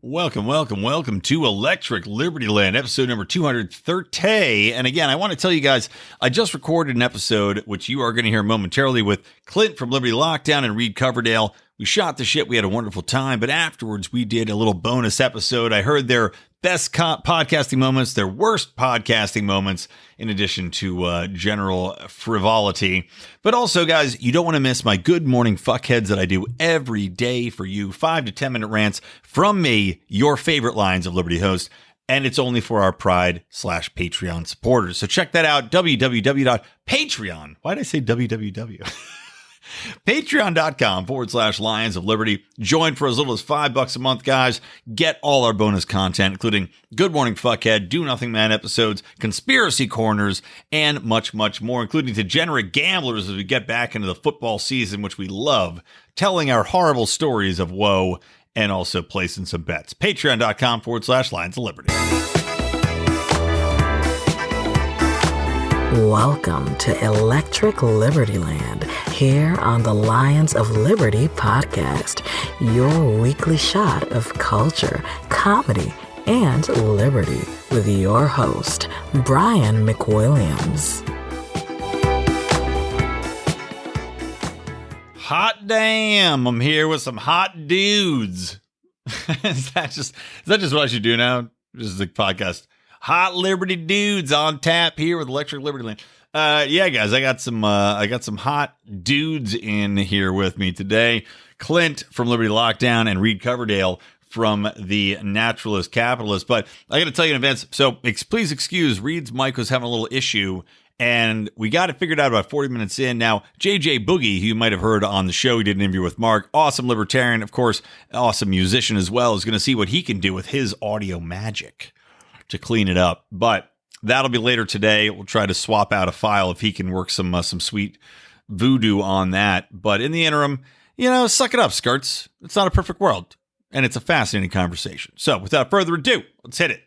Welcome to Electric Libertyland, episode number 230. And again, I want to tell you guys, I just recorded an episode, which you are going to hear momentarily, with Clint from Liberty Lockdown and Reed Coverdale. We shot the shit. We had a wonderful time. But afterwards, we did a little bonus episode. I heard their best podcasting moments, their worst podcasting moments, in addition to general frivolity. But also, guys, you don't want to miss my good morning fuckheads that I do every day for you. 5 to 10 minute rants from me, your favorite Lions of Liberty host. And it's only for our Pride/Patreon supporters. So check that out. www.patreon. Why did I say www? Patreon.com/Lions of Liberty. Join for as little as $5 a month, guys. Get all our bonus content, including Good Morning Fuckhead, Do Nothing Man episodes, Conspiracy Corners, and much, much more, including Degenerate Gamblers as we get back into the football season, which we love, telling our horrible stories of woe and also placing some bets. Patreon.com/Lions of Liberty. Welcome to Electric Libertyland, here on the Lions of Liberty podcast, your weekly shot of culture, comedy, and liberty with your host, Brian McWilliams. Hot damn, I'm here with some hot dudes. Is that just what I should do now? This is the podcast. Hot Liberty dudes on tap here with Electric Libertyland. Yeah, guys, I got some hot dudes in here with me today. Clint from Liberty Lockdown and Reed Coverdale from the Naturalist Capitalist. But I got to tell you in advance, so please excuse, Reed's mic was having a little issue, and we got it figured out about 40 minutes in. Now, JJ Boogie, who you might have heard on the show, he did an interview with Mark, awesome libertarian, of course, awesome musician as well, is going to see what he can do with his audio magic to clean it up. But that'll be later today. We'll try to swap out a file if he can work some sweet voodoo on that. But in the interim, suck it up, skirts. It's not a perfect world, and it's a fascinating conversation. So without further ado, let's hit it.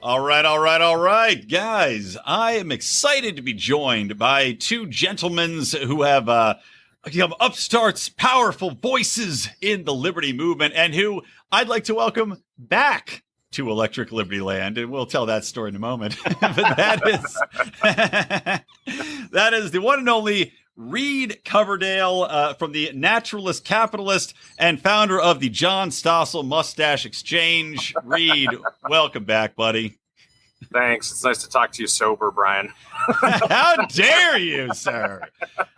All right, guys. I am excited to be joined by two gentlemen who have upstarts, powerful voices in the Liberty movement, and who I'd like to welcome back to Electric Libertyland, and we'll tell that story in a moment. But that is the one and only Reed Coverdale from the Naturalist Capitalist and founder of the John Stossel Mustache Exchange. Reed, welcome back, buddy. Thanks. It's nice to talk to you sober, Brian. How dare you, sir?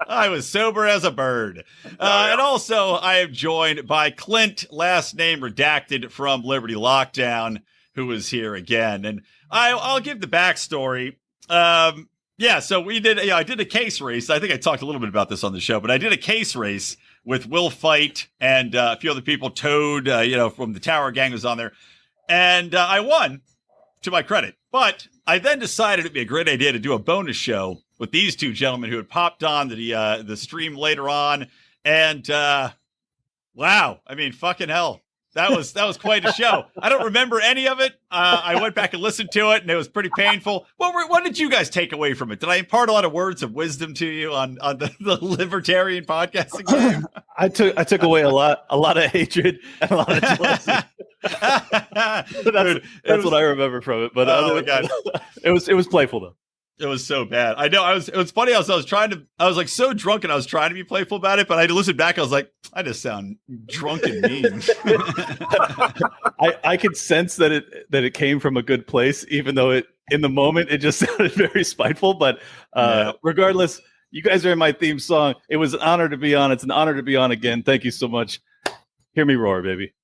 I was sober as a bird. And also, I am joined by Clint, last name redacted, from Liberty Lockdown, who is here again. And I'll give the backstory. So we did, I did a case race. I think I talked a little bit about this on the show, but I did a case race with Will Fight and a few other people. Toad, from the Tower Gang was on there. And I won, to my credit. But I then decided it'd be a great idea to do a bonus show with these two gentlemen who had popped on the stream later on. And wow, I mean, fucking hell. That was quite a show. I don't remember any of it. I went back and listened to it, and it was pretty painful. What did you guys take away from it? Did I impart a lot of words of wisdom to you on the libertarian podcasting game? I took away a lot of hatred and a lot of jealousy. That's what I remember from it. But oh my God. it was playful though. It was so bad. I know. It was funny. I was like so drunk and I was trying to be playful about it, but I listened back. I was like, I just sound drunk and mean. I could sense that it came from a good place, even though in the moment it just sounded very spiteful. But regardless, you guys are in my theme song. It was an honor to be on. It's an honor to be on again. Thank you so much. Hear me roar, baby.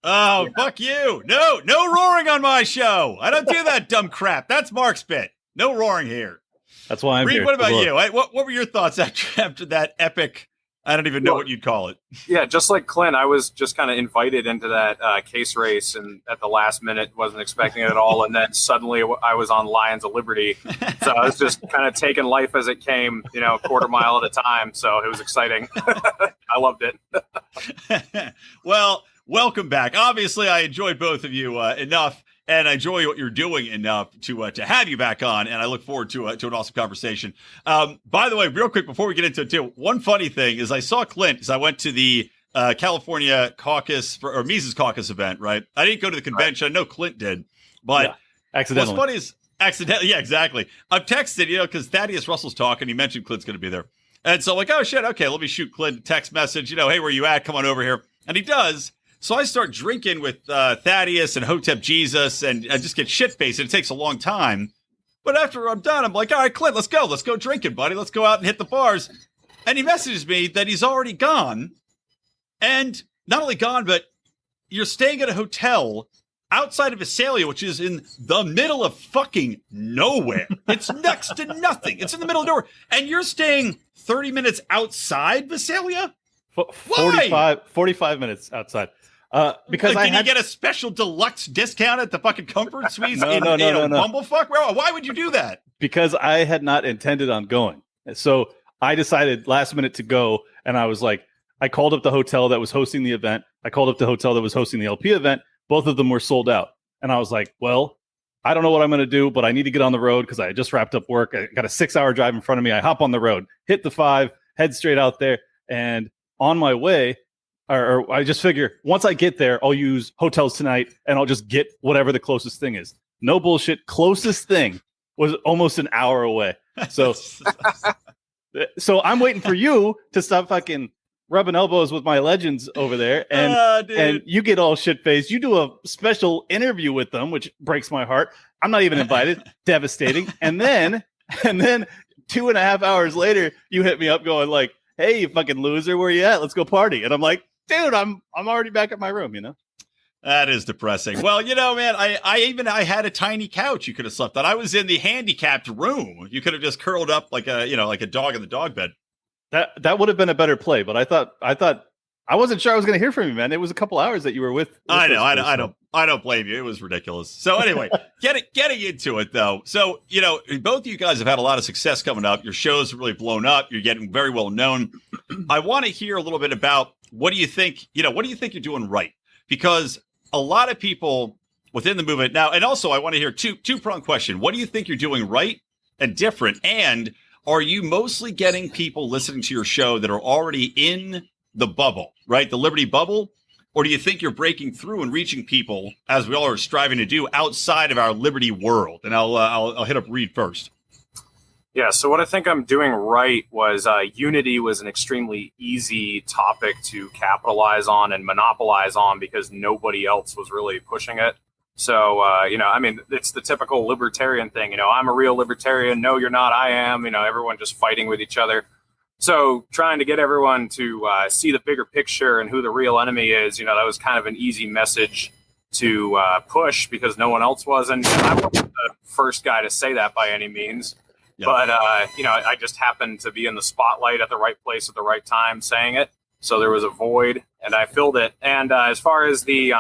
Oh, fuck you. No roaring on my show. I don't do that dumb crap. That's Mark's bit. No roaring here. That's why I'm Reed, here. what about you? What were your thoughts after that epic, I don't even know what you'd call it. Yeah, just like Clint, I was just kind of invited into that case race, and at the last minute wasn't expecting it at all. And then suddenly I was on Lions of Liberty. So I was just kind of taking life as it came, a quarter mile at a time. So it was exciting. I loved it. Well, welcome back. Obviously, I enjoyed both of you enough, and I enjoy what you're doing enough to have you back on, and I look forward to an awesome conversation. By the way, real quick before we get into it too, one funny thing is I saw Clint, because I went to the California caucus or Mises caucus event, right? I didn't go to the convention. Right. I know Clint did, but accidentally. What's funny is accidentally. Yeah, exactly. I've texted, because Thaddeus Russell's talking. He mentioned Clint's going to be there. And so I'm like, oh, shit, okay, let me shoot Clint a text message, hey, where you at? Come on over here. And he does. So I start drinking with Thaddeus and Hotep Jesus, and I just get shit-faced, and it takes a long time. But after I'm done, I'm like, all right, Clint, let's go. Let's go drinking, buddy. Let's go out and hit the bars. And he messages me that he's already gone. And not only gone, but you're staying at a hotel outside of Visalia, which is in the middle of fucking nowhere. It's next to nothing. It's in the middle of nowhere. And you're staying 30 minutes outside Visalia? 45 minutes outside. Because can you get a special deluxe discount at the fucking Comfort Suites in Bumblefuck? Why would you do that? Because I had not intended on going. So I decided last minute to go, and I was like, I called up the hotel that was hosting the event. I called up the hotel that was hosting the LP event. Both of them were sold out. And I was like, well, I don't know what I'm going to do, but I need to get on the road because I just wrapped up work. I got a 6-hour drive in front of me. I hop on the road, hit the 5, head straight out there. And on my way, or I just figure once I get there, I'll use hotels tonight and I'll just get whatever the closest thing is. No bullshit. Closest thing was almost an hour away. So, so I'm waiting for you to stop fucking rubbing elbows with my legends over there, and you get all shit-faced. You do a special interview with them, which breaks my heart. I'm not even invited. Devastating. And then 2.5 hours later, you hit me up going like, hey, you fucking loser, where you at? Let's go party. And I'm like, dude, I'm already back at my room, That is depressing. Well, man, I had a tiny couch you could have slept on. I was in the handicapped room. You could have just curled up like a dog in the dog bed. That would have been a better play, but I thought I wasn't sure I was going to hear from you, man. It was a couple hours that you were with I know. I don't blame you. It was ridiculous. So anyway, getting into it though. So, both of you guys have had a lot of success coming up. Your shows have really blown up. You're getting very well known. I want to hear a little bit about what do you think you're doing right? Because a lot of people within the movement now, and also I want to hear two-pronged question. What do you think you're doing right and different? And are you mostly getting people listening to your show that are already in the bubble, right? The Liberty bubble? Or do you think you're breaking through and reaching people, as we all are striving to do, outside of our Liberty world? And I'll hit up Reed first. Yeah, so what I think I'm doing right was unity was an extremely easy topic to capitalize on and monopolize on because nobody else was really pushing it. So, it's the typical libertarian thing. I'm a real libertarian. No, you're not. I am. Everyone just fighting with each other. So trying to get everyone to see the bigger picture and who the real enemy is, that was kind of an easy message to push because no one else was. And I wasn't the first guy to say that by any means. Yep. But, I just happened to be in the spotlight at the right place at the right time saying it. So there was a void and I filled it. And as far as the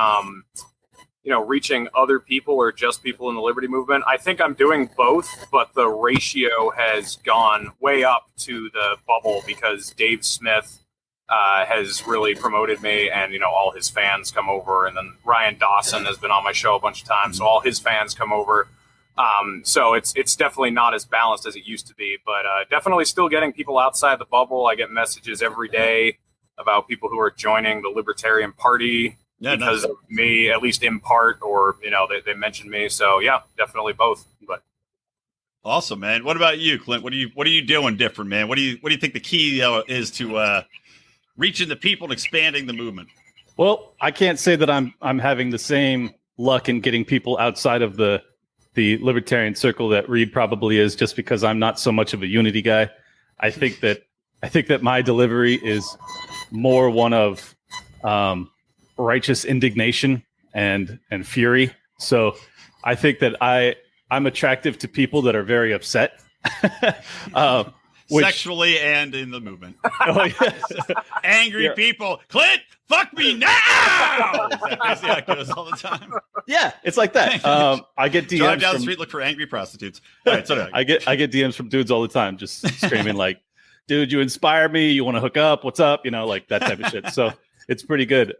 reaching other people or just people in the Liberty movement, I think I'm doing both, but the ratio has gone way up to the bubble because Dave Smith has really promoted me and, all his fans come over. And then Ryan Dawson has been on my show a bunch of times. So all his fans come over. So it's definitely not as balanced as it used to be, but definitely still getting people outside the bubble. I get messages every day about people who are joining the Libertarian Party. Yeah, because of me, at least in part, or they mentioned me. So yeah, definitely both. But awesome, man. What about you, Clint? What are you doing different, man? What do you think the key is to reaching the people and expanding the movement? Well, I can't say that I'm having the same luck in getting people outside of the libertarian circle that Reed probably is, just because I'm not so much of a unity guy. I think that my delivery is more one of righteous indignation and fury. So I think that I'm attractive to people that are very upset. Sexually and in the movement. Oh, yes. Angry people. Clint, fuck me now! That's how it goes all the time. Yeah, it's like that. I get DMs. Drive down the street, look for angry prostitutes. All right, so I get DMs from dudes all the time, just screaming like, dude, you inspire me. You want to hook up? What's up? Like that type of shit. So it's pretty good.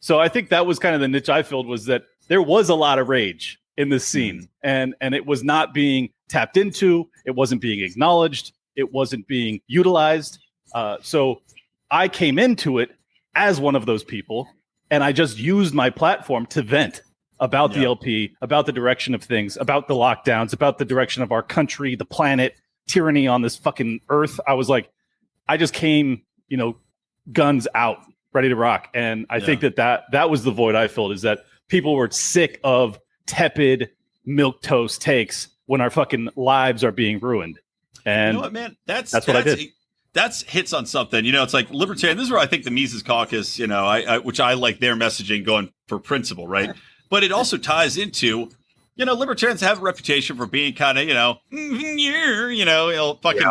So I think that was kind of the niche I filled, was that there was a lot of rage in this scene, and it was not being tapped into. It wasn't being acknowledged. It wasn't being utilized. So I came into it as one of those people, and I just used my platform to vent about the LP, about the direction of things, about the lockdowns, about the direction of our country, the planet, tyranny on this fucking earth. I was like, I just came, guns out, ready to rock. And I think that was the void I filled, is that people were sick of tepid milquetoast takes when our fucking lives are being ruined. And you know what, man? That's what I did. That's hits on something. It's like libertarian. This is where I think the Mises Caucus, which I like their messaging going for principle, right? But it also ties into, libertarians have a reputation for being kind of, fucking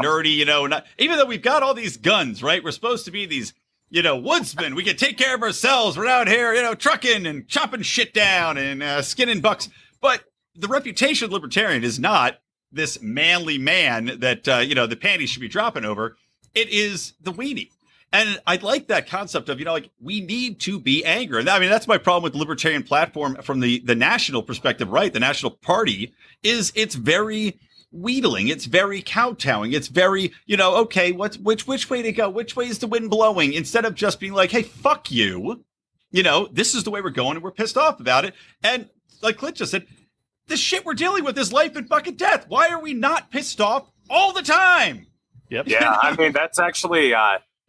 nerdy, not, even though we've got all these guns, right? We're supposed to be these, woodsmen. We can take care of ourselves. We're out here, trucking and chopping shit down and skinning bucks. But the reputation of libertarian is not this manly man that, the panties should be dropping over. It is the weenie. And I like that concept of, we need to be angry. And I mean, that's my problem with the libertarian platform from the national perspective, right? The National Party is it's very wheedling. It's very kowtowing. It's very, okay, which way to go? Which way is the wind blowing? Instead of just being like, hey, fuck you. This is the way we're going and we're pissed off about it. And like Clint just said, the shit we're dealing with is life and fucking death. Why are we not pissed off all the time? Yep. Yeah, I mean, that's actually,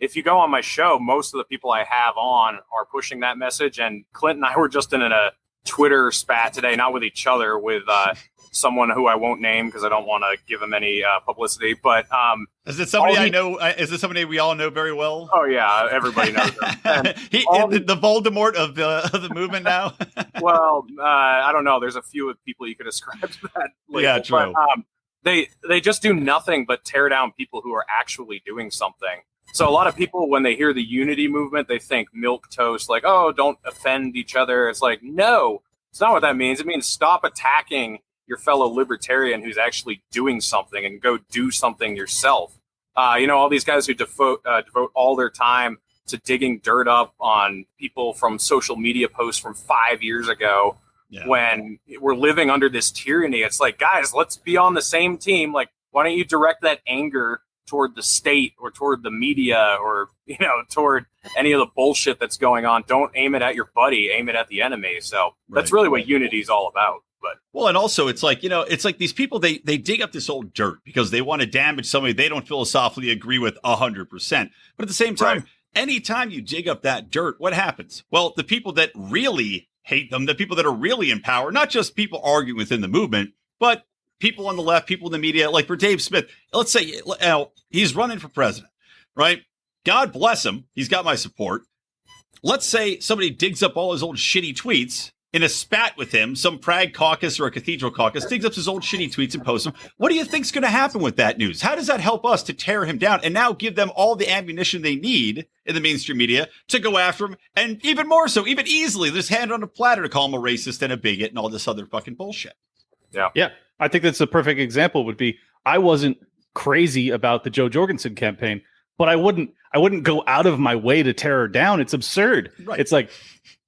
if you go on my show, most of the people I have on are pushing that message. And Clint and I were just in a Twitter spat today, not with each other, with someone who I won't name because I don't want to give him any publicity. But is it somebody I know? Is it somebody we all know very well? Oh, yeah, everybody knows him. The Voldemort of the movement now? Well, I don't know. There's a few people you could ascribe to that label. Yeah, true. But, they just do nothing but tear down people who are actually doing something. So a lot of people, when they hear the unity movement, they think milquetoast, like, oh, don't offend each other. It's like, no, it's not what that means. It means stop attacking your fellow libertarian who's actually doing something and go do something yourself. All these guys who devote all their time to digging dirt up on people from social media posts from 5 years ago. Yeah. When we're living under this tyranny, it's like, guys, let's be on the same team. Like, why don't you direct that anger toward the state or toward the media or, toward any of the bullshit that's going on? Don't aim it at your buddy, aim it at the enemy. So that's really what unity is all about. But well, and also it's like, it's like these people, they dig up this old dirt because they want to damage somebody they don't philosophically agree with 100%. But at the same time, anytime you dig up that dirt, what happens? Well, the people that really hate them, the people that are really in power, not just people arguing within the movement, but people on the left, people in the media, like for Dave Smith, let's say he's running for president, right? God bless him. He's got my support. Let's say somebody digs up all his old shitty tweets in a spat with him, some Prague caucus or a cathedral caucus, digs up his old shitty tweets and posts them. What do you think's going to happen with that news? How does that help us to tear him down and now give them all the ammunition they need in the mainstream media to go after him? And even more so, even easily, just hand on a platter to call him a racist and a bigot and all this other fucking bullshit. Yeah. Yeah. I think that's a perfect example would be, I wasn't crazy about the Joe Jorgensen campaign, but I wouldn't go out of my way to tear her down. It's absurd. Right. It's like,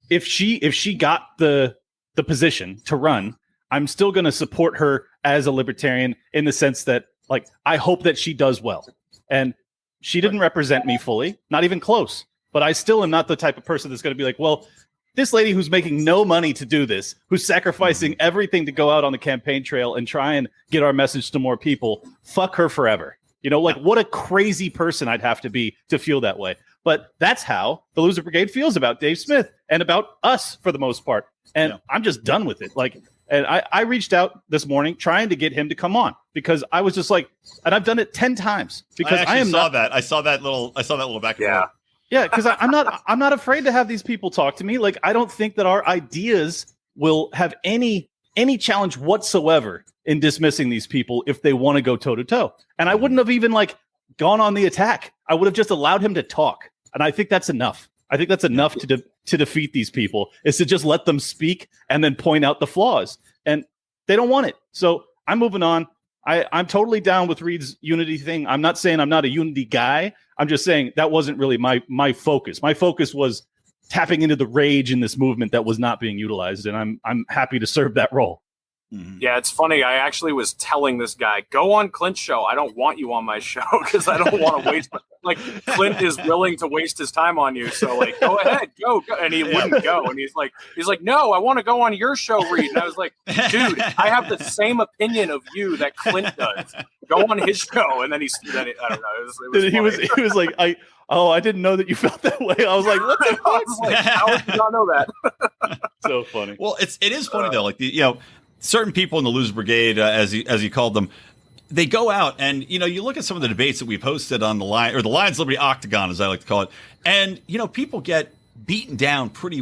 if she got the position to run, I'm still going to support her as a libertarian in the sense that, like, I hope that she does well. And she didn't represent me fully, not even close. But I still am not the type of person that's going to be like, well, this lady who's making no money to do this, who's sacrificing everything to go out on the campaign trail and try and get our message to more people, fuck her forever. What a crazy person I'd have to be to feel that way. But that's how the Loser Brigade feels about Dave Smith and about us for the most part. And I'm just done with it. And I reached out this morning trying to get him to come on because I was just like, and I've done it 10 times because I saw that little back and forth. Yeah, because I'm not afraid to have these people talk to me. Like, I don't think that our ideas will have any challenge whatsoever in dismissing these people if they want to go toe to toe. And I wouldn't have even gone on the attack. I would have just allowed him to talk. And I think that's enough. I think that's enough to defeat these people, is to just let them speak and then point out the flaws. And they don't want it. So I'm moving on. I'm totally down with Reed's unity thing. I'm not saying I'm not a unity guy. I'm just saying that wasn't really my focus. My focus was tapping into the rage in this movement that was not being utilized. And I'm happy to serve that role. Yeah, it's funny. I actually was telling this guy, go on Clint's show. I don't want you on my show because I don't want to waste like Clint is willing to waste his time on you. So like, go ahead, go. And he wouldn't go. And he's like, no, I want to go on your show, Reed. And I was like, dude, I have the same opinion of you that Clint does. Go on his show. And then I don't know. He was like, I didn't know that you felt that way. I was like, what the fuck? Like, how did you not know that? So funny. Well, it is funny though. Like certain people in the loser brigade, as he called them, they go out and, you look at some of the debates that we've hosted on the line, or the Lions Liberty Octagon, as I like to call it. And, people get beaten down pretty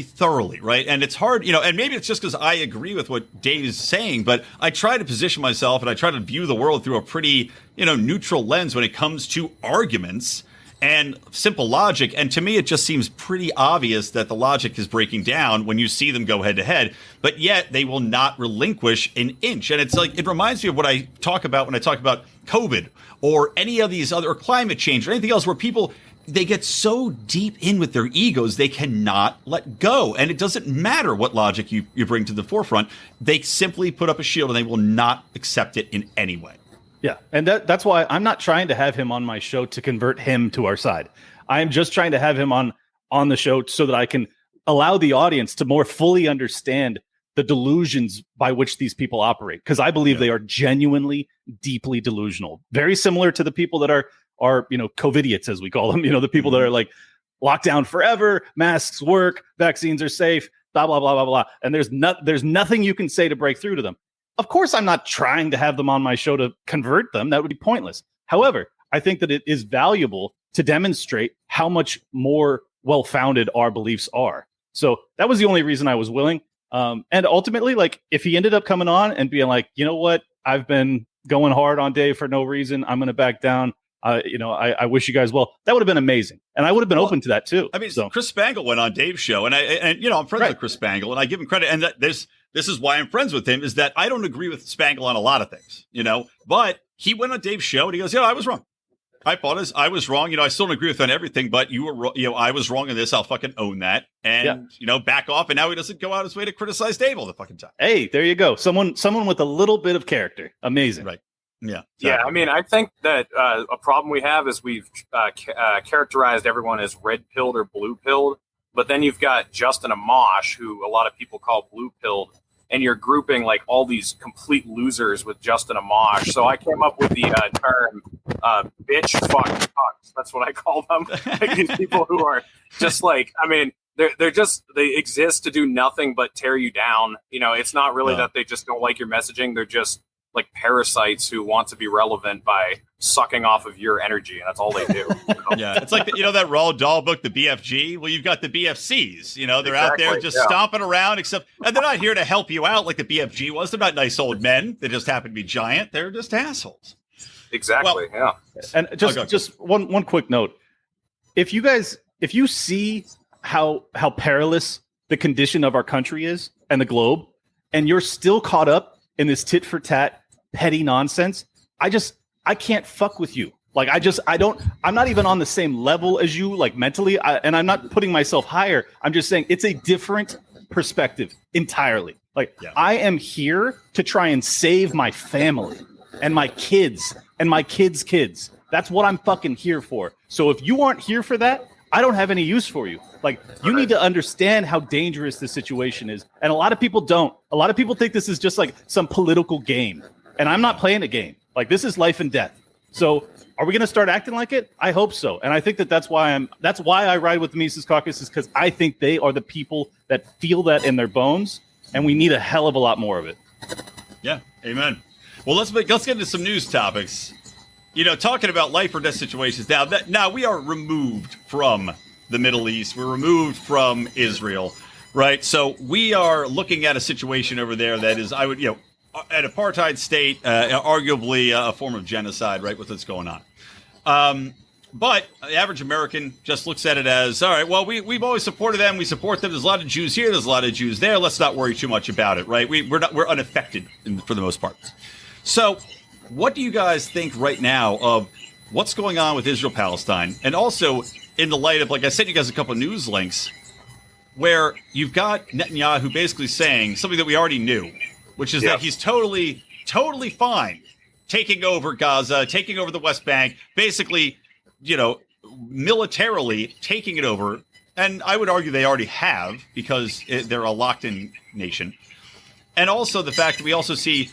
thoroughly, right? And it's hard, and maybe it's just because I agree with what Dave is saying, but I try to position myself and I try to view the world through a pretty, neutral lens when it comes to arguments and simple logic. And to me, it just seems pretty obvious that the logic is breaking down when you see them go head to head, but yet they will not relinquish an inch. And it's like, it reminds me of what I talk about when I talk about COVID or any of these other, or climate change or anything else, where people, they get so deep in with their egos, they cannot let go. And it doesn't matter what logic you bring to the forefront. They simply put up a shield and they will not accept it in any way. Yeah, and that's why I'm not trying to have him on my show to convert him to our side. I am just trying to have him on the show so that I can allow the audience to more fully understand the delusions by which these people operate, because I believe they are genuinely, deeply delusional. Very similar to the people that are COVIDiots, as we call them. The people that are like locked down forever, masks work, vaccines are safe, blah blah blah blah blah. And there's nothing you can say to break through to them. Of course, I'm not trying to have them on my show to convert them. That would be pointless. However, I think that it is valuable to demonstrate how much more well-founded our beliefs are. So that was the only reason I was willing. And ultimately, like, if he ended up coming on and being like, you know what, I've been going hard on Dave for no reason, I'm going to back down. I wish you guys well. That would have been amazing, and I would have been open to that too. I mean, Chris Spangle went on Dave's show, and I'm friends with Chris Spangle, and I give him credit. And this is why I'm friends with him, is that I don't agree with Spangle on a lot of things, but he went on Dave's show and he goes, I was wrong. I was wrong. I still don't agree with on everything, but you were, I was wrong in this. I'll fucking own that. And, back off. And now he doesn't go out his way to criticize Dave all the fucking time. Hey, there you go. Someone with a little bit of character. Amazing. Right. Yeah. Yeah. I mean, I think that a problem we have is we've characterized everyone as red-pilled or blue-pilled. But then you've got Justin Amash, who a lot of people call blue-pilled, and you're grouping like all these complete losers with Justin Amash. So I came up with the term bitch fuck fucks. That's what I call them. Like, these people who are just like, I mean, they exist to do nothing but tear you down. It's not really that they just don't like your messaging. They're just like parasites who want to be relevant by sucking off of your energy, and that's all they do. Yeah, it's like that Roald Dahl book, the BFG. Well, you've got the BFCs. They're out there just stomping around, and they're not here to help you out like the BFG was. They're not nice old men. They just happen to be giant. They're just assholes. Exactly. Well, yeah. And just one quick note: if you see how perilous the condition of our country is and the globe, and you're still caught up in this tit for tat petty nonsense, I can't fuck with you. Like, I'm not even on the same level as you, like, mentally. And I'm not putting myself higher. I'm just saying it's a different perspective entirely. Like, I am here to try and save my family and my kids and my kids' kids. That's what I'm fucking here for. So if you aren't here for that, I don't have any use for you. Like, you need to understand how dangerous this situation is. And a lot of people don't. A lot of people think this is just like some political game. And I'm not playing a game. Like, this is life and death. So are we going to start acting like it? I hope so. And I think that's why I ride with the Mises Caucus, is because I think they are the people that feel that in their bones. And we need a hell of a lot more of it. Yeah. Amen. Well, let's get into some news topics. Talking about life or death situations. Now we are removed from the Middle East. We're removed from Israel, right? So we are looking at a situation over there that is, an apartheid state, arguably a form of genocide, right, with what's going on. But the average American just looks at it as, all right, well, we've always supported them. We support them. There's a lot of Jews here. There's a lot of Jews there. Let's not worry too much about it, right? We're unaffected for the most part. So what do you guys think right now of what's going on with Israel-Palestine? And also in the light of, like, I sent you guys a couple of news links where you've got Netanyahu basically saying something that we already knew, which is that he's totally fine taking over Gaza, taking over the West Bank, basically, militarily taking it over. And I would argue they already have, because they're a locked-in nation. And also the fact that we also see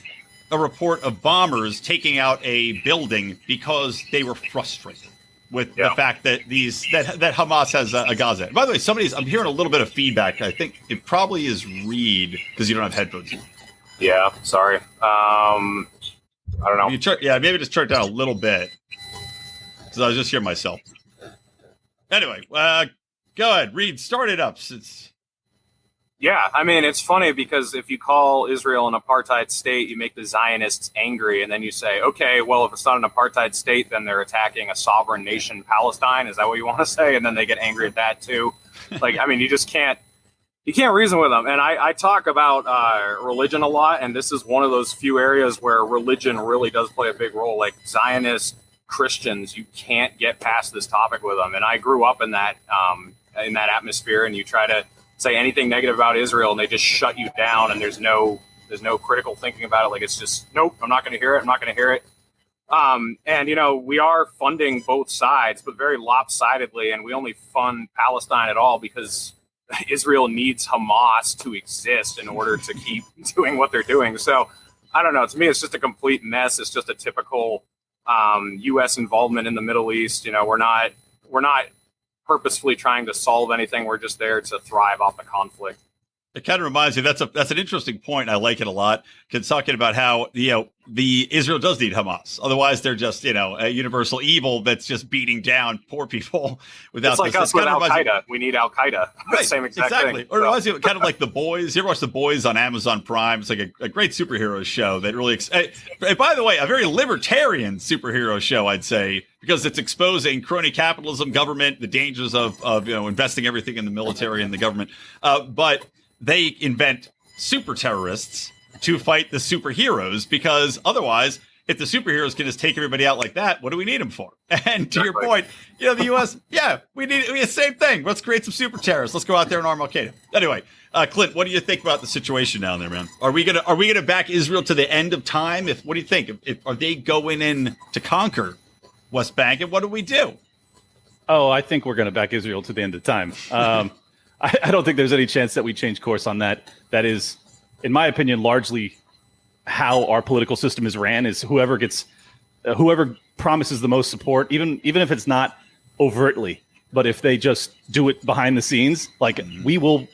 a report of bombers taking out a building because they were frustrated with the fact that that Hamas has a Gaza. By the way, I'm hearing a little bit of feedback. I think it probably is Reed, because you don't have headphones. Yeah, sorry. I don't know. Maybe just turn it down a little bit, because I was just hearing myself. Anyway, go ahead, Reed. Start it up. Yeah, I mean, it's funny because if you call Israel an apartheid state, you make the Zionists angry, and then you say, okay, well, if it's not an apartheid state, then they're attacking a sovereign nation, Palestine. Is that what you want to say? And then they get angry at that too. Like, I mean, you can't reason with them. And I talk about religion a lot, and this is one of those few areas where religion really does play a big role. Like Zionist Christians, you can't get past this topic with them. And I grew up in that atmosphere, and you try to say anything negative about Israel and they just shut you down, and there's no critical thinking about it. Like, it's just, nope, I'm not going to hear it. And, we are funding both sides, but very lopsidedly. And we only fund Palestine at all because Israel needs Hamas to exist in order to keep doing what they're doing. So I don't know. To me, it's just a complete mess. It's just a typical U.S. involvement in the Middle East. We're not purposefully trying to solve anything. We're just there to thrive off the conflict. It kind of reminds me, that's an interesting point. I like it a lot. Because talking about how, the Israel does need Hamas. Otherwise, they're just, a universal evil that's just beating down poor people without. It's like us with Al-Qaeda. We need Al-Qaeda. Right, same exact thing. Or it reminds me kind of like The Boys. You ever watch The Boys on Amazon Prime? It's like a great superhero show that really. By the way, a very libertarian superhero show, I'd say, because it's exposing crony capitalism, government, the dangers of investing everything in the military and the government. But they invent super terrorists to fight the superheroes, because otherwise, if the superheroes can just take everybody out like that, what do we need them for? And to your point, the U.S., we need the same thing. Let's create some super terrorists. Let's go out there and arm Al-Qaeda. Anyway, Clint, what do you think about the situation down there, man? Are we gonna back Israel to the end of time? What do you think? Are they going in to conquer West Bank, and what do we do? Oh, I think we're going to back Israel to the end of time. I don't think there's any chance that we change course on that. That is, in my opinion, largely how our political system is ran. Is whoever promises the most support, even if it's not overtly, but if they just do it behind the scenes, like we will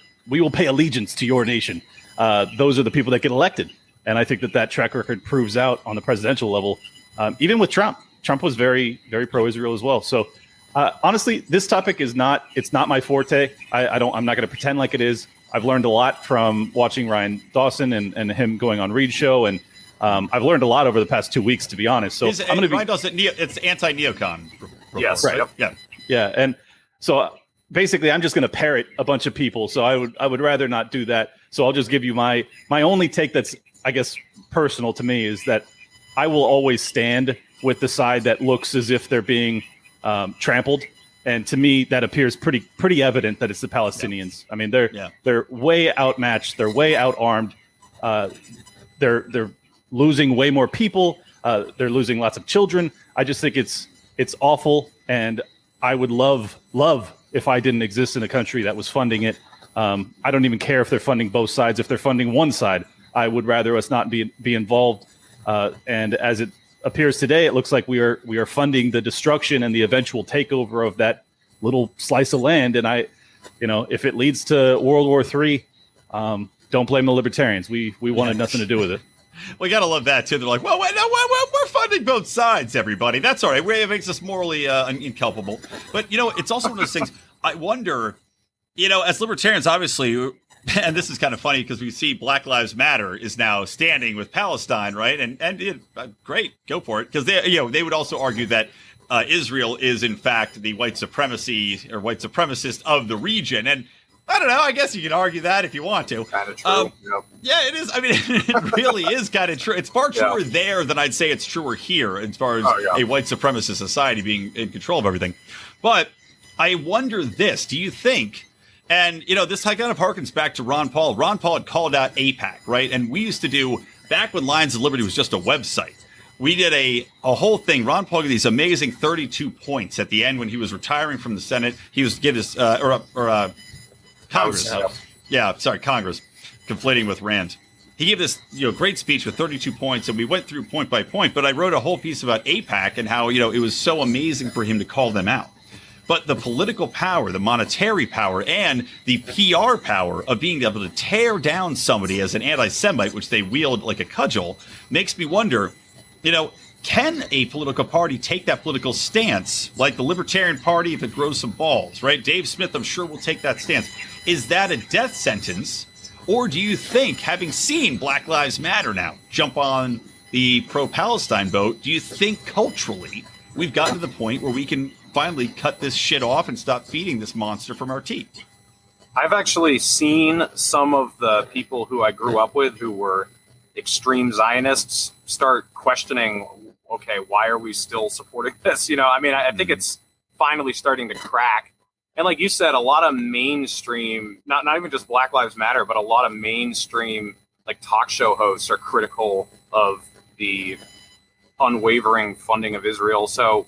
pay allegiance to your nation. Those are the people that get elected, and I think that track record proves out on the presidential level. Even with Trump was very, very pro-Israel as well. So. Honestly, this topic it's not my forte. I'm not going to pretend like it is. I've learned a lot from watching Ryan Dawson and him going on Reed's show. And I've learned a lot over the past 2 weeks, to be honest. So I'm going to be Ryan Dawson. It's anti-neocon. Yes. Right. Yep. Yeah. And so basically I'm just going to parrot a bunch of people. So I would rather not do that. So I'll just give you my only take that's, I guess, personal to me, is that I will always stand with the side that looks as if they're being trampled, and to me that appears pretty evident that it's the Palestinians. I mean, they're way outmatched, they're way outarmed, they're losing way more people, they're losing lots of children. I just think it's awful, and I would love if I didn't exist in a country that was funding it. I don't even care if they're funding both sides. If they're funding one side, I would rather us not be involved. And as it appears today, it looks like we are funding the destruction and the eventual takeover of that little slice of land. And if it leads to World War III, don't blame the libertarians. We wanted nothing to do with it. We gotta love that too. They're like, well, wait, no, we're funding both sides, everybody. That's all right. It makes us morally inculpable. But it's also one of those things. I wonder, as libertarians, obviously. And this is kind of funny because we see Black Lives Matter is now standing with Palestine, right? And great, go for it, because they would also argue that Israel is in fact the white supremacy or white supremacist of the region. And I don't know. I guess you can argue that if you want to. Kind of true. Yeah, it is. I mean, it really is kind of true. It's far truer there than I'd say it's truer here as far as a white supremacist society being in control of everything. But I wonder this: do you think? And, this kind of harkens back to Ron Paul. Ron Paul had called out AIPAC, right? And we used to do, back when Lions of Liberty was just a website, we did a whole thing. Ron Paul got these amazing 32 points at the end when he was retiring from the Senate. He was get his, Congress. Congress. Conflating with Rand. He gave this, great speech with 32 points, and we went through point by point. But I wrote a whole piece about AIPAC and how, it was so amazing for him to call them out. But the political power, the monetary power, and the PR power of being able to tear down somebody as an anti-Semite, which they wield like a cudgel, makes me wonder, can a political party take that political stance, like the Libertarian Party, if it grows some balls, right? Dave Smith, I'm sure, will take that stance. Is that a death sentence? Or do you think, having seen Black Lives Matter now jump on the pro-Palestine boat, do you think culturally we've gotten to the point where we can finally cut this shit off and stop feeding this monster from our teeth? I've actually seen some of the people who I grew up with who were extreme Zionists start questioning, okay, why are we still supporting this? I think it's finally starting to crack. And like you said, a lot of mainstream, not even just Black Lives Matter, but a lot of mainstream like talk show hosts are critical of the unwavering funding of Israel. So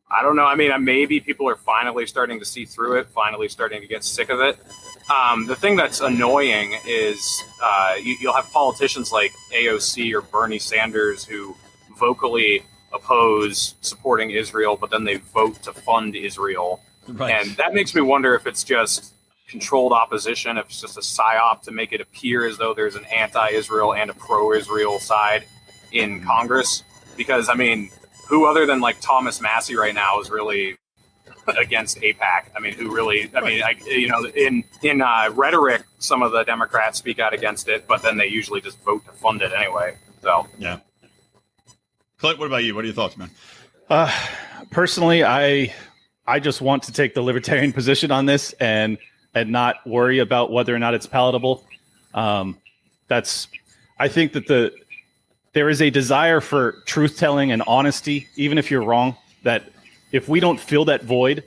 I don't know. Maybe people are finally starting to see through it, finally starting to get sick of it. The thing that's annoying is you'll have politicians like AOC or Bernie Sanders who vocally oppose supporting Israel, but then they vote to fund Israel. Right. And that makes me wonder if it's just controlled opposition, if it's just a psyop to make it appear as though there's an anti-Israel and a pro-Israel side in Congress. Because, who other than like Thomas Massey right now is really against AIPAC? Who really? In rhetoric, some of the Democrats speak out against it, but then they usually just vote to fund it anyway. So yeah. Clint, what about you? What are your thoughts, man? Personally, I just want to take the libertarian position on this and not worry about whether or not it's palatable. I think that there is a desire for truth-telling and honesty, even if you're wrong, that if we don't fill that void,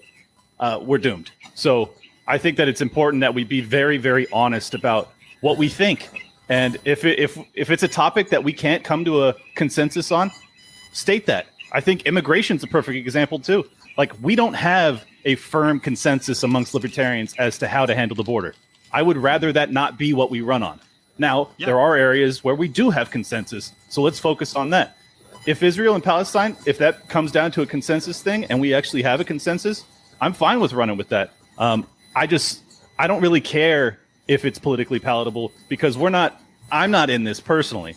we're doomed. So I think that it's important that we be very, very honest about what we think. And if it's a topic that we can't come to a consensus on, state that. I think immigration's a perfect example too. Like, we don't have a firm consensus amongst libertarians as to how to handle the border. I would rather that not be what we run on. Now, There are areas where we do have consensus, so let's focus on that. If Israel and Palestine, if that comes down to a consensus thing and we actually have a consensus, I'm fine with running with that. I don't really care if it's politically palatable, because I'm not in this personally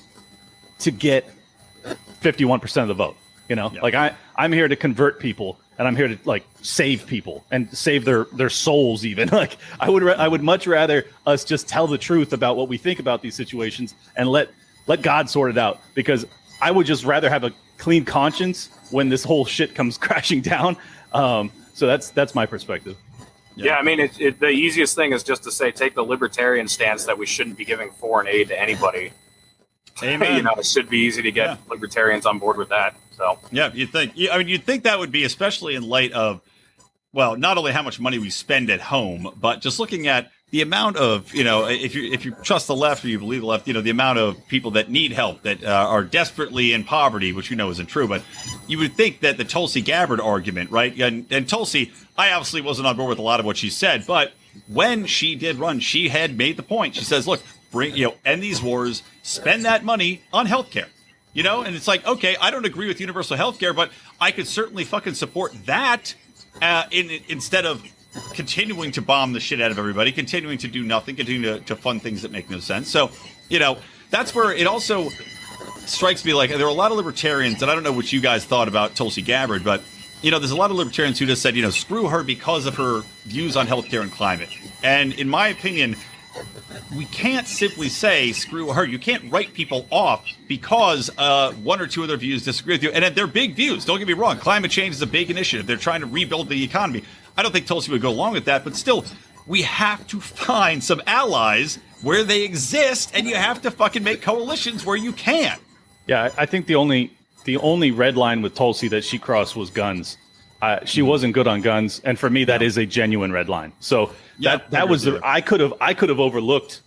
to get 51% of the vote. I'm here to convert people, and I'm here to like save people and save their souls even. Like I would much rather us just tell the truth about what we think about these situations and let God sort it out, because I would just rather have a clean conscience when this whole shit comes crashing down. So that's my perspective. Yeah, the easiest thing is just to say, take the libertarian stance that we shouldn't be giving foreign aid to anybody. Amen. It should be easy to get libertarians on board with that. So yeah, you'd think that would be, especially in light of, well, not only how much money we spend at home, but just looking at the amount of, if you trust the left or you believe the left, the amount of people that need help, that are desperately in poverty, which isn't true, but you would think that the Tulsi Gabbard argument, right? And Tulsi, I obviously wasn't on board with a lot of what she said, but when she did run, she had made the point. She says, look, end these wars, spend that money on healthcare. And it's like, okay, I don't agree with universal healthcare, but I could certainly fucking support that instead of continuing to bomb the shit out of everybody, continuing to do nothing, continuing to fund things that make no sense. So, that's where it also strikes me like there are a lot of libertarians, and I don't know what you guys thought about Tulsi Gabbard, but, there's a lot of libertarians who just said, screw her because of her views on healthcare and climate. And in my opinion, we can't simply say screw her. You can't write people off because one or two of their views disagree with you. And they're big views. Don't get me wrong. Climate change is a big initiative. They're trying to rebuild the economy. I don't think Tulsi would go along with that. But still, we have to find some allies where they exist. And you have to fucking make coalitions where you can. Yeah, I think the only red line with Tulsi that she crossed was guns. She wasn't good on guns, and for me, that is a genuine red line. So that was I could have overlooked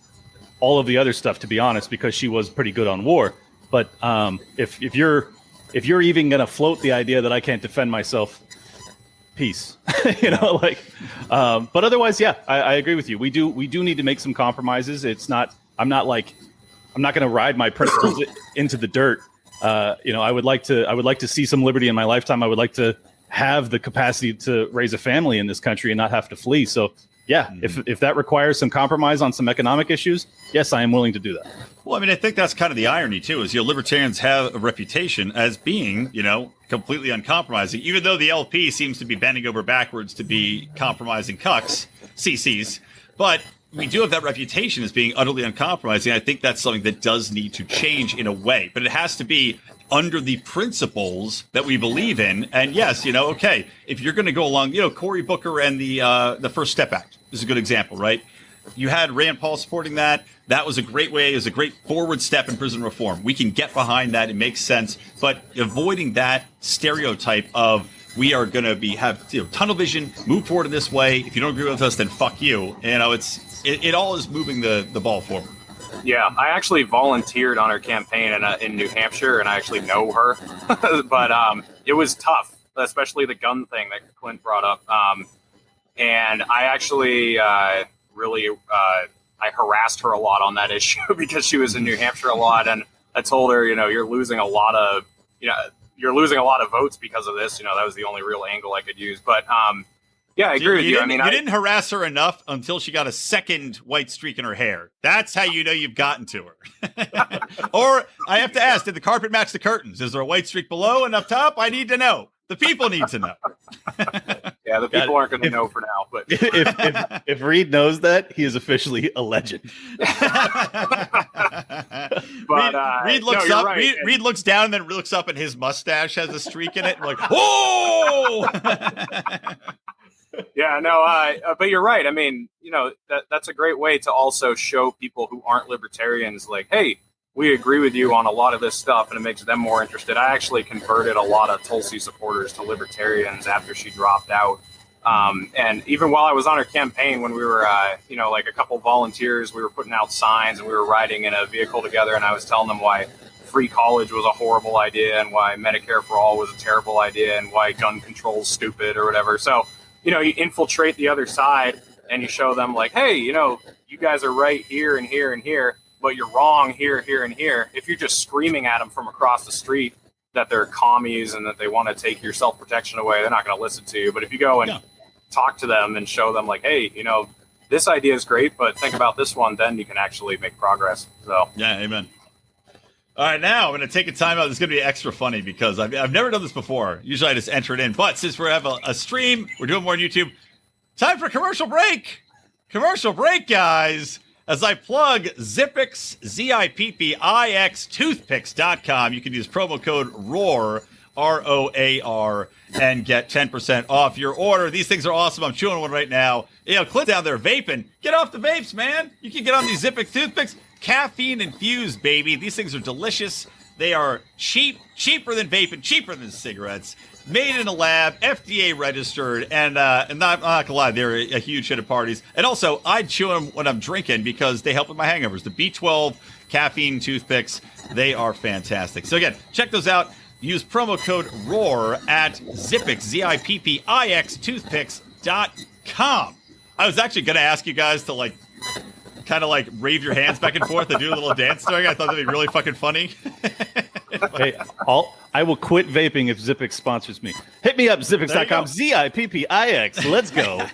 all of the other stuff, to be honest, because she was pretty good on war. But if you're even going to float the idea that I can't defend myself, peace. But otherwise, yeah, I agree with you. We do need to make some compromises. I'm not going to ride my principles into the dirt. I would like to see some liberty in my lifetime. I would like to have the capacity to raise a family in this country and not have to flee. So yeah, if that requires some compromise on some economic issues, yes, I am willing to do that. Well, I mean, I think that's kind of the irony too, is libertarians have a reputation as being, completely uncompromising, even though the LP seems to be bending over backwards to be compromising cucks, CCs. But we do have that reputation as being utterly uncompromising. I think that's something that does need to change in a way, but it has to be under the principles that we believe in. And yes, okay, if you're going to go along, Cory Booker and the First Step Act is a good example, right? You had Rand Paul supporting that. That was a great way. It was a great forward step in prison reform. We can get behind that. It makes sense. But avoiding that stereotype of we are going to have tunnel vision, move forward in this way. If you don't agree with us, then fuck you. It all is moving the ball forward. Yeah, I actually volunteered on her campaign in New Hampshire, and I actually know her. But it was tough, especially the gun thing that Clint brought up. And I actually I harassed her a lot on that issue because she was in New Hampshire a lot, and I told her, you're losing a lot of votes because of this. That was the only real angle I could use. But yeah, I agree with you. You didn't harass her enough until she got a second white streak in her hair. That's how you know you've gotten to her. Or I have to ask, did the carpet match the curtains? Is there a white streak below and up top? I need to know. The people need to know. Yeah, the people aren't going to know for now. But if Reed knows that, he is officially a legend. Reed looks up. Right. Reed looks down and then looks up, and his mustache has a streak in it. Like, whoa! Yeah, no, but you're right. I mean, that's a great way to also show people who aren't libertarians, like, hey, we agree with you on a lot of this stuff, and it makes them more interested. I actually converted a lot of Tulsi supporters to libertarians after she dropped out. And even while I was on her campaign, when we were, like a couple volunteers, we were putting out signs and we were riding in a vehicle together, and I was telling them why free college was a horrible idea and why Medicare for all was a terrible idea and why gun control is stupid or whatever. So, you infiltrate the other side and you show them like, hey, you guys are right here and here and here, but you're wrong here, here, and here. If you're just screaming at them from across the street that they're commies and that they want to take your self-protection away, they're not going to listen to you. But if you go and talk to them and show them like, hey, this idea is great, but think about this one, then you can actually make progress. So yeah, amen. All right, now I'm going to take a time out. This is going to be extra funny because I've never done this before. Usually I just enter it in. But since we have a stream, we're doing more on YouTube. Time for commercial break. Commercial break, guys. As I plug Zippix, Zippix, toothpicks.com. You can use promo code ROAR, ROAR, and get 10% off your order. These things are awesome. I'm chewing one right now. Clint down there vaping. Get off the vapes, man. You can get on these Zippix toothpicks. Caffeine infused, baby. These things are delicious. They are cheaper than vaping, cheaper than cigarettes. Made in a lab, FDA registered, and I'm not gonna lie, they're a huge hit at parties. And also, I chew them when I'm drinking because they help with my hangovers. The B12 caffeine toothpicks, they are fantastic. So again, check those out. Use promo code ROAR at Zippix, Zippix, toothpicks.com. I was actually gonna ask you guys to kind of wave your hands back and forth and do a little dance during. I thought that'd be really fucking funny. Hey, I will quit vaping if Zippix sponsors me. Hit me up, Zippix.com, Zippix. Let's go.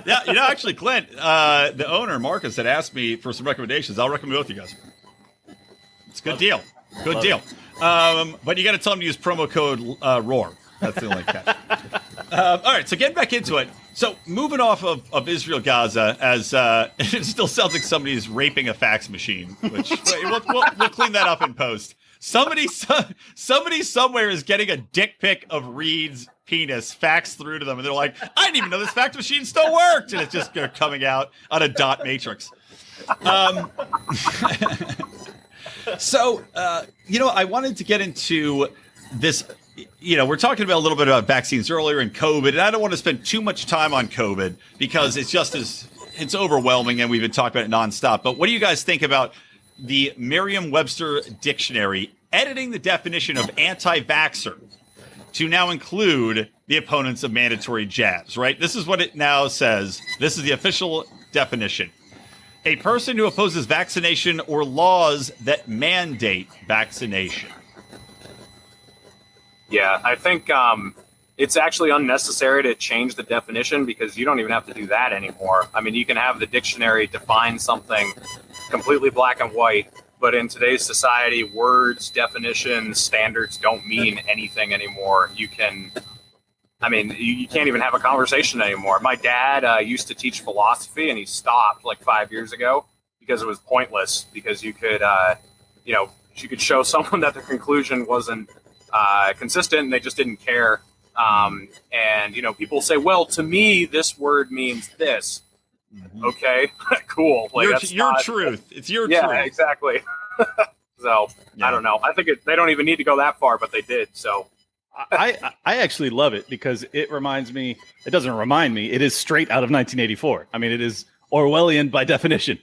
Yeah, actually, Clint, the owner, Marcus, had asked me for some recommendations. I'll recommend both you guys. It's a good deal. Good deal. But you got to tell them to use promo code ROAR. That's the only catch. All right, so getting back into it. So moving off of Israel Gaza, as it still sounds like somebody's raping a fax machine, which we'll clean that up in post. Somebody somewhere is getting a dick pic of Reed's penis faxed through to them, and they're like, I didn't even know this fax machine still worked, and it's just coming out on a dot matrix. So, I wanted to get into this we're talking about a little bit about vaccines earlier and COVID, and I don't want to spend too much time on COVID because it's overwhelming and we've been talking about it nonstop. But what do you guys think about the Merriam-Webster dictionary editing the definition of anti-vaxxer to now include the opponents of mandatory jabs, right? This is what it now says. This is the official definition. A person who opposes vaccination or laws that mandate vaccination. Yeah, I think it's actually unnecessary to change the definition because you don't even have to do that anymore. I mean, you can have the dictionary define something completely black and white, but in today's society, words, definitions, standards don't mean anything anymore. You can't even have a conversation anymore. My dad used to teach philosophy, and he stopped like 5 years ago because it was pointless. Because you could show someone that the conclusion wasn't consistent, and they just didn't care. And people say, "Well, to me, this word means this." Mm-hmm. Okay, cool. Like, your truth. It's your truth. Yeah, exactly. So I don't know. I think they don't even need to go that far, but they did. So. I actually love it because it reminds me. It doesn't remind me. It is straight out of 1984. I mean, it is Orwellian by definition.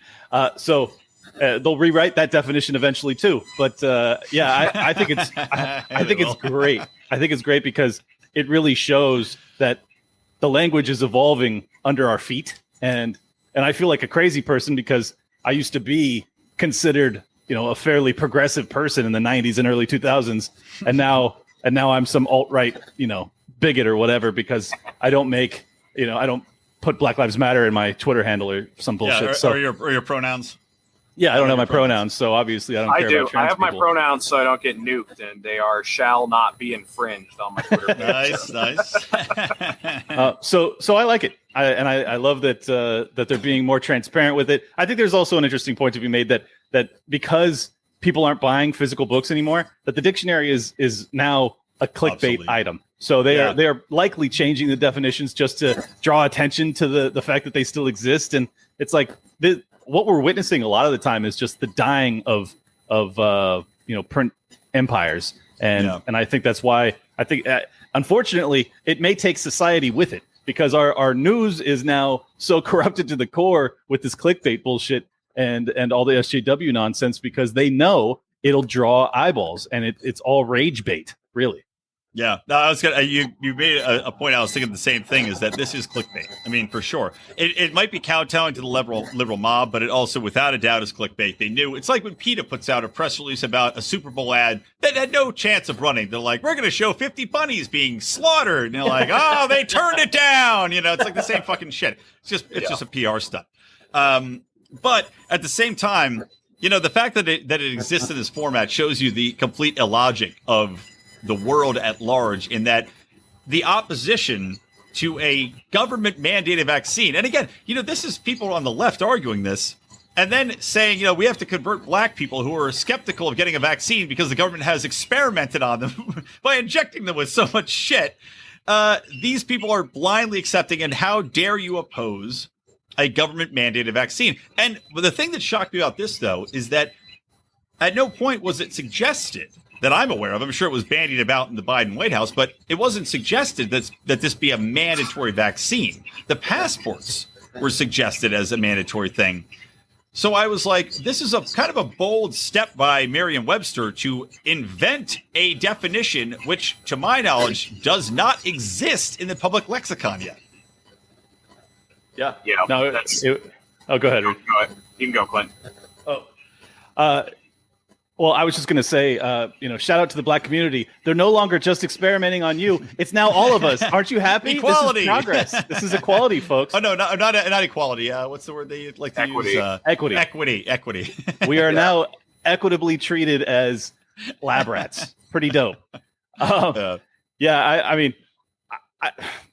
So they'll rewrite that definition eventually too. But I think it's I think it's great. I think it's great because it really shows that the language is evolving under our feet, and I feel like a crazy person because I used to be considered a fairly progressive person in the 90s and early 2000s, and now I'm some alt-right, bigot or whatever because I don't I don't put Black Lives Matter in my Twitter handle or some bullshit. Or your pronouns. Yeah, I don't have my pronouns, so obviously I don't care about trans I have people. my pronouns so I don't get nuked, and they are shall not be infringed on my Twitter page. Nice. So I like it. I love that they're being more transparent with it. I think there's also an interesting point to be made that because people aren't buying physical books anymore, that the dictionary is now a clickbait item. So they are likely changing the definitions just to draw attention to the fact that they still exist. And it's like what we're witnessing a lot of the time is just the dying of print empires. And I think that's why I think unfortunately it may take society with it because our news is now so corrupted to the core with this clickbait bullshit and all the SJW nonsense because they know it'll draw eyeballs and it's all rage bait, really. Yeah, no, I was gonna. You made a point. I was thinking the same thing. Is that this is clickbait? I mean, for sure, it might be kowtowing to the liberal mob, but it also, without a doubt, is clickbait. They knew. It's like when PETA puts out a press release about a Super Bowl ad that had no chance of running. They're like, "We're going to show 50 bunnies being slaughtered," and they're like, "Oh, they turned it down." It's like the same fucking shit. It's just a PR stunt. But at the same time, the fact that it exists in this format shows you the complete illogic of the world at large, in that the opposition to a government mandated vaccine. And again, this is people on the left arguing this and then saying, we have to convert black people who are skeptical of getting a vaccine because the government has experimented on them by injecting them with so much shit. These people are blindly accepting, and how dare you oppose a government mandated vaccine? And the thing that shocked me about this, though, is that at no point was it suggested that I'm aware of. I'm sure it was bandied about in the Biden White House, but it wasn't suggested that this be a mandatory vaccine. The passports were suggested as a mandatory thing. So I was like, this is a kind of a bold step by Merriam-Webster to invent a definition which, to my knowledge, does not exist in the public lexicon yet. Yeah. No, go ahead. You can go, Clint. Well, I was just going to say, shout out to the black community. They're no longer just experimenting on you. It's now all of us. Aren't you happy? Equality. This is progress. This is equality, folks. Oh, no, not equality. What's the word they like to Equity. use? Equity. We are now equitably treated as lab rats. Pretty dope. I mean,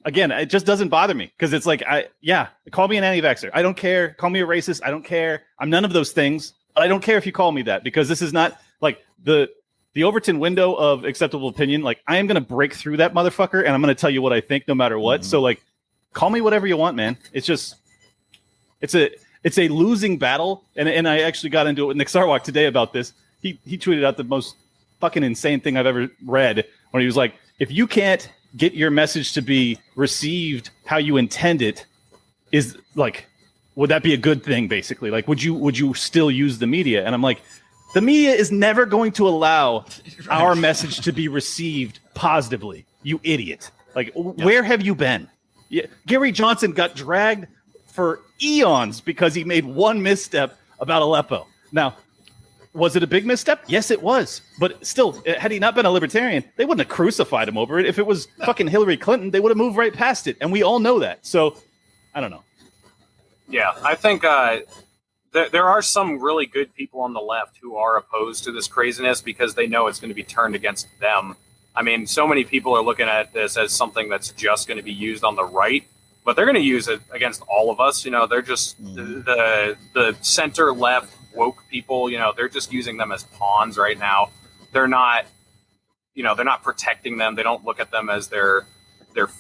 again, it just doesn't bother me because it's like, call me an anti-vaxxer. I don't care. Call me a racist. I don't care. I'm none of those things. I don't care if you call me that because this is not like the Overton window of acceptable opinion. Like, I am going to break through that motherfucker and I'm going to tell you what I think no matter what. Mm-hmm. So like, call me whatever you want, man. It's just, it's a losing battle. And I actually got into it with Nick Sarwalk today about this. He tweeted out the most fucking insane thing I've ever read when he was like, if you can't get your message to be received how you intend it, is like, would that be a good thing? Basically, like, would you still use the media? And I'm like, the media is never going to allow our message to be received positively. You idiot! Like, where have you been? Yeah, Gary Johnson got dragged for eons because he made one misstep about Aleppo. Now, was it a big misstep? Yes, it was. But still, had he not been a libertarian, they wouldn't have crucified him over it. If it was fucking Hillary Clinton, they would have moved right past it. And we all know that. So, I don't know. Yeah, I think there are some really good people on the left who are opposed to this craziness because they know it's going to be turned against them. I mean, so many people are looking at this as something that's just going to be used on the right, but they're going to use it against all of us. You know, they're just the center left woke people. You know, they're just using them as pawns right now. They're not, they're not protecting them. They don't look at them as their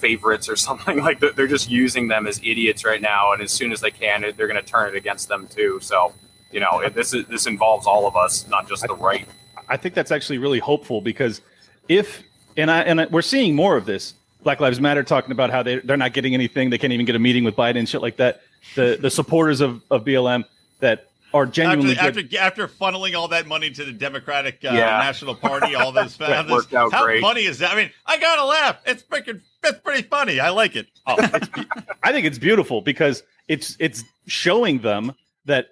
favorites or something. Like, they're just using them as idiots right now. And as soon as they can, they're going to turn it against them too. So, this involves all of us, not just the right. I think that's actually really hopeful because we're seeing more of this. Black Lives Matter talking about how they're not getting anything. They can't even get a meeting with Biden and shit like that. The supporters of BLM that are genuinely after funneling all that money to the Democratic National Party, all those fans. Worked out how great. Funny is that? I mean, I gotta laugh. It's pretty funny. I like it. Oh, I think it's beautiful because it's showing them that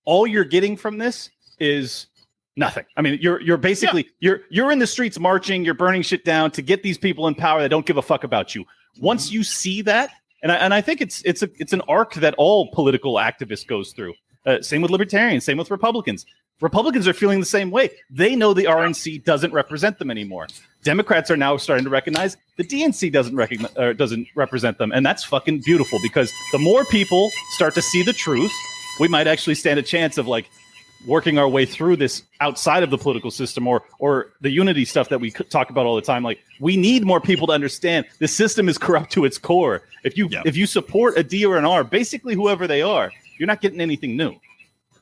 all you're getting from this is nothing. I mean, you're basically you're in the streets marching, you're burning shit down to get these people in power that don't give a fuck about you. Once you see that, and I think it's an arc that all political activists goes through. Same with libertarians, same with Republicans. Republicans are feeling the same way. They know the RNC doesn't represent them anymore. Democrats are now starting to recognize the DNC doesn't represent them, and that's fucking beautiful because the more people start to see the truth, we might actually stand a chance of like working our way through this outside of the political system or the unity stuff that we talk about all the time. Like, we need more people to understand the system is corrupt to its core. If you support a D or an R, basically whoever they are, you're not getting anything new.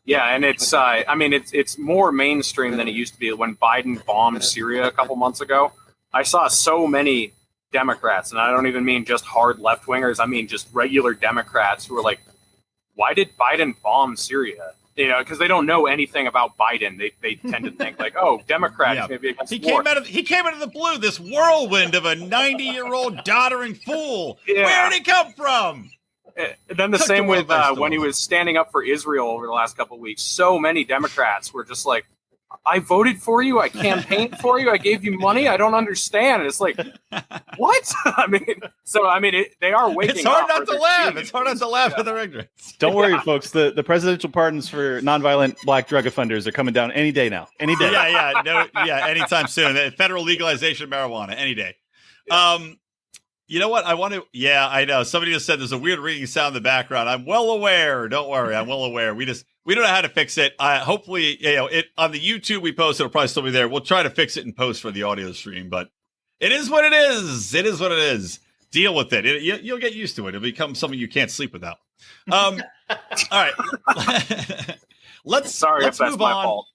Yeah, and it's more mainstream than it used to be. When Biden bombed Syria a couple months ago, I saw so many Democrats, and I don't even mean just hard left-wingers, I mean just regular Democrats who were like, why did Biden bomb Syria? Because they don't know anything about Biden. They tend to think like, oh, Democrats maybe against war. He came out of the blue, this whirlwind of a 90-year-old doddering fool. Yeah. Where did he come from? And then the same with when he was standing up for Israel over the last couple of weeks. So many Democrats were just like, I voted for you. I campaigned for you. I gave you money. I don't understand. And it's like, what? They are waking up. It's hard not to laugh. It's hard not to laugh at their ignorance. Don't worry, folks. The presidential pardons for nonviolent black drug offenders are coming down any day now. Any day. Anytime soon. The federal legalization of marijuana, any day. You know what? I know. Somebody just said there's a weird ringing sound in the background. I'm well aware. Don't worry. I'm well aware. We don't know how to fix it. Hopefully, it on the YouTube we post, it'll probably still be there. We'll try to fix it in post for the audio stream, but it is what it is. It is what it is. Deal with it. You'll get used to it. It'll become something you can't sleep without. All right. Let's if that's move my on. fault.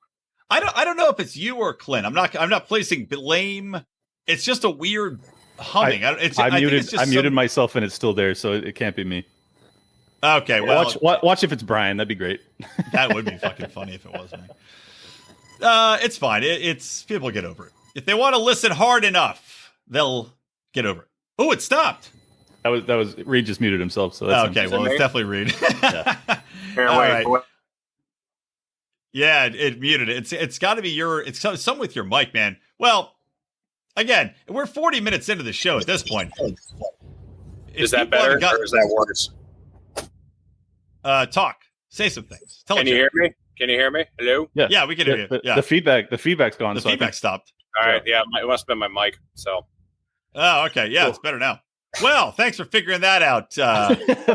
I don't know if it's you or Clint. I'm not placing blame. It's just a weird humming. I muted myself and it's still there, so it can't be me. Okay, well, watch if it's Brian. That'd be great. That would be fucking funny if it was me. It's fine. It's people get over it. If they want to listen hard enough, they'll get over it. Oh, it stopped. That was Reed just muted himself. So that's okay. Well, it's definitely Reed. Yeah. Here, wait. Right. Yeah, it muted it. It's got to be it's something with your mic, man. Well, again, we're 40 minutes into the show at this point. Is that better or is that worse? Talk. Say some things. Can you hear me? Can you hear me? Hello? Yeah, we can hear you. The feedback's gone. The feedback stopped. All right. Yeah, it must have been my mic. So. Oh, okay. Yeah, cool. It's better now. Well, thanks for figuring that out.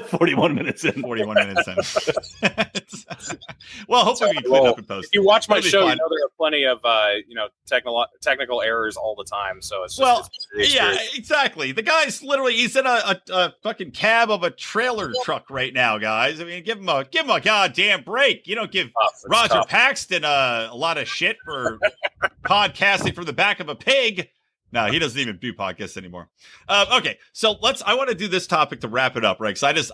41 minutes in. 41 minutes in. Well, hopefully we can clean up in post. If you watch my show, you know there are plenty of technical errors all the time. So it's just exactly. The guy's he's in a fucking cab of a trailer truck right now, guys. I mean, give him a goddamn break. You don't give Roger Paxton a lot of shit for podcasting from the back of a pig. No, he doesn't even do podcasts anymore. Okay, so I want to do this topic to wrap it up, right? Because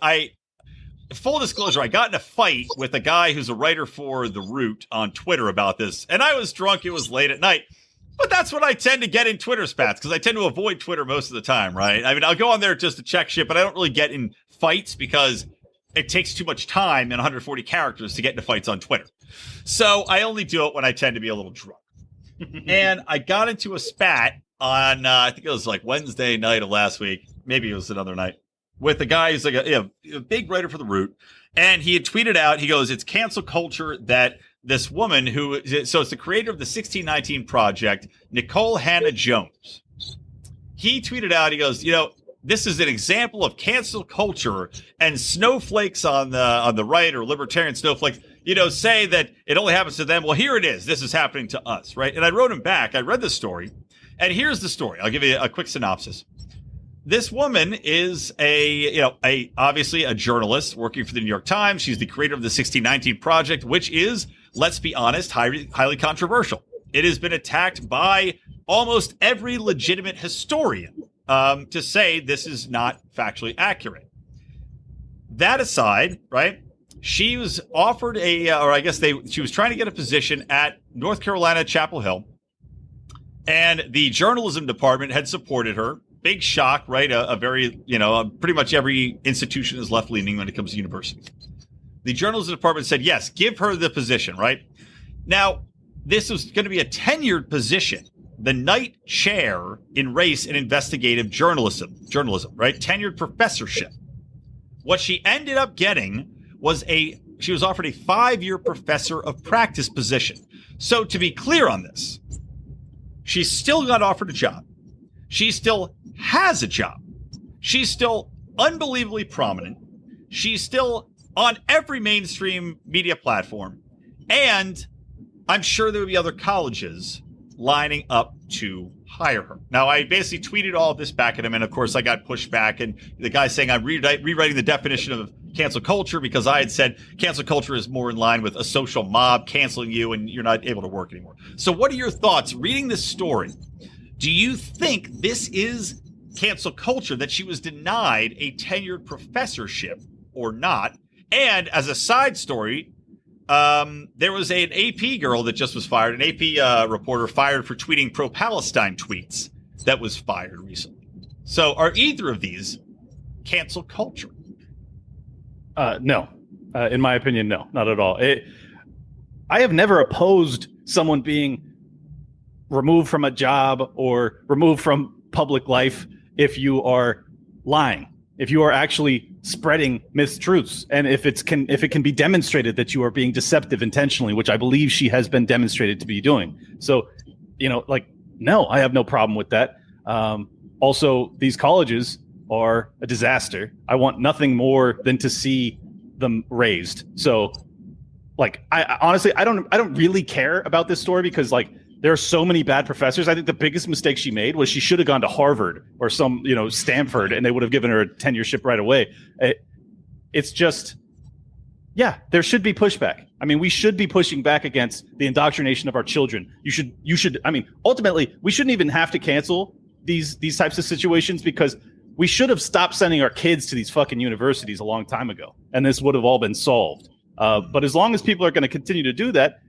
full disclosure, I got in a fight with a guy who's a writer for The Root on Twitter about this, and I was drunk. It was late at night. But that's what I tend to get in Twitter spats, because I tend to avoid Twitter most of the time, right? I mean, I'll go on there just to check shit, but I don't really get in fights because it takes too much time and 140 characters to get into fights on Twitter. So I only do it when I tend to be a little drunk. And I got into a spat on, I think it was like Wednesday night of last week. Maybe it was another night. With a guy who's like a big writer for The Root. And he had tweeted out, he goes, it's cancel culture that this woman so it's the creator of the 1619 Project, Nicole Hannah Jones. He tweeted out, he goes, this is an example of cancel culture, and snowflakes on the right, or libertarian snowflakes, say that it only happens to them. Well, here it is. This is happening to us, right? And I wrote him back. I read the story, and here's the story. I'll give you a quick synopsis. This woman is obviously a journalist working for the New York Times. She's the creator of the 1619 Project, which is, let's be honest, highly controversial. It has been attacked by almost every legitimate historian to say this is not factually accurate. That aside, right, she was offered she was trying to get a position at North Carolina Chapel Hill, and the journalism department had supported her. Big shock, right? A very, pretty much every institution is left-leaning when it comes to universities. The journalism department said, yes, give her the position, right? Now, this was going to be a tenured position, the Knight Chair in Race and Investigative Journalism, right? Tenured professorship. What she ended up getting was she was offered a 5-year professor of practice position. So to be clear on this, she still got offered a job. She still has a job. She's still unbelievably prominent. She's still on every mainstream media platform. And I'm sure there will be other colleges lining up to hire her. Now, I basically tweeted all of this back at him, and of course I got pushed back, and the guy saying I'm rewriting the definition of cancel culture because I had said cancel culture is more in line with a social mob canceling you and you're not able to work anymore. So what are your thoughts reading this story? Do you think this is cancel culture, that she was denied a tenured professorship or not? And as a side story, there was an AP girl that just was fired, an AP reporter fired for tweeting pro-Palestine tweets that was fired recently. So are either of these cancel culture? No. In my opinion, no, not at all. I have never opposed someone being removed from a job or removed from public life if you are lying, if you are actually spreading mistruths, and if it can be demonstrated that you are being deceptive intentionally, which I believe she has been demonstrated to be doing. So, no, I have no problem with that. Also, these colleges are a disaster. I want nothing more than to see them raised. So, I honestly, I don't really care about this story because, there are so many bad professors. I think the biggest mistake she made was she should have gone to Harvard or some, Stanford, and they would have given her a tenureship right away. It's just, there should be pushback. I mean, we should be pushing back against the indoctrination of our children. You should. I mean, ultimately, we shouldn't even have to cancel these types of situations because we should have stopped sending our kids to these fucking universities a long time ago, and this would have all been solved. But as long as people are going to continue to do that,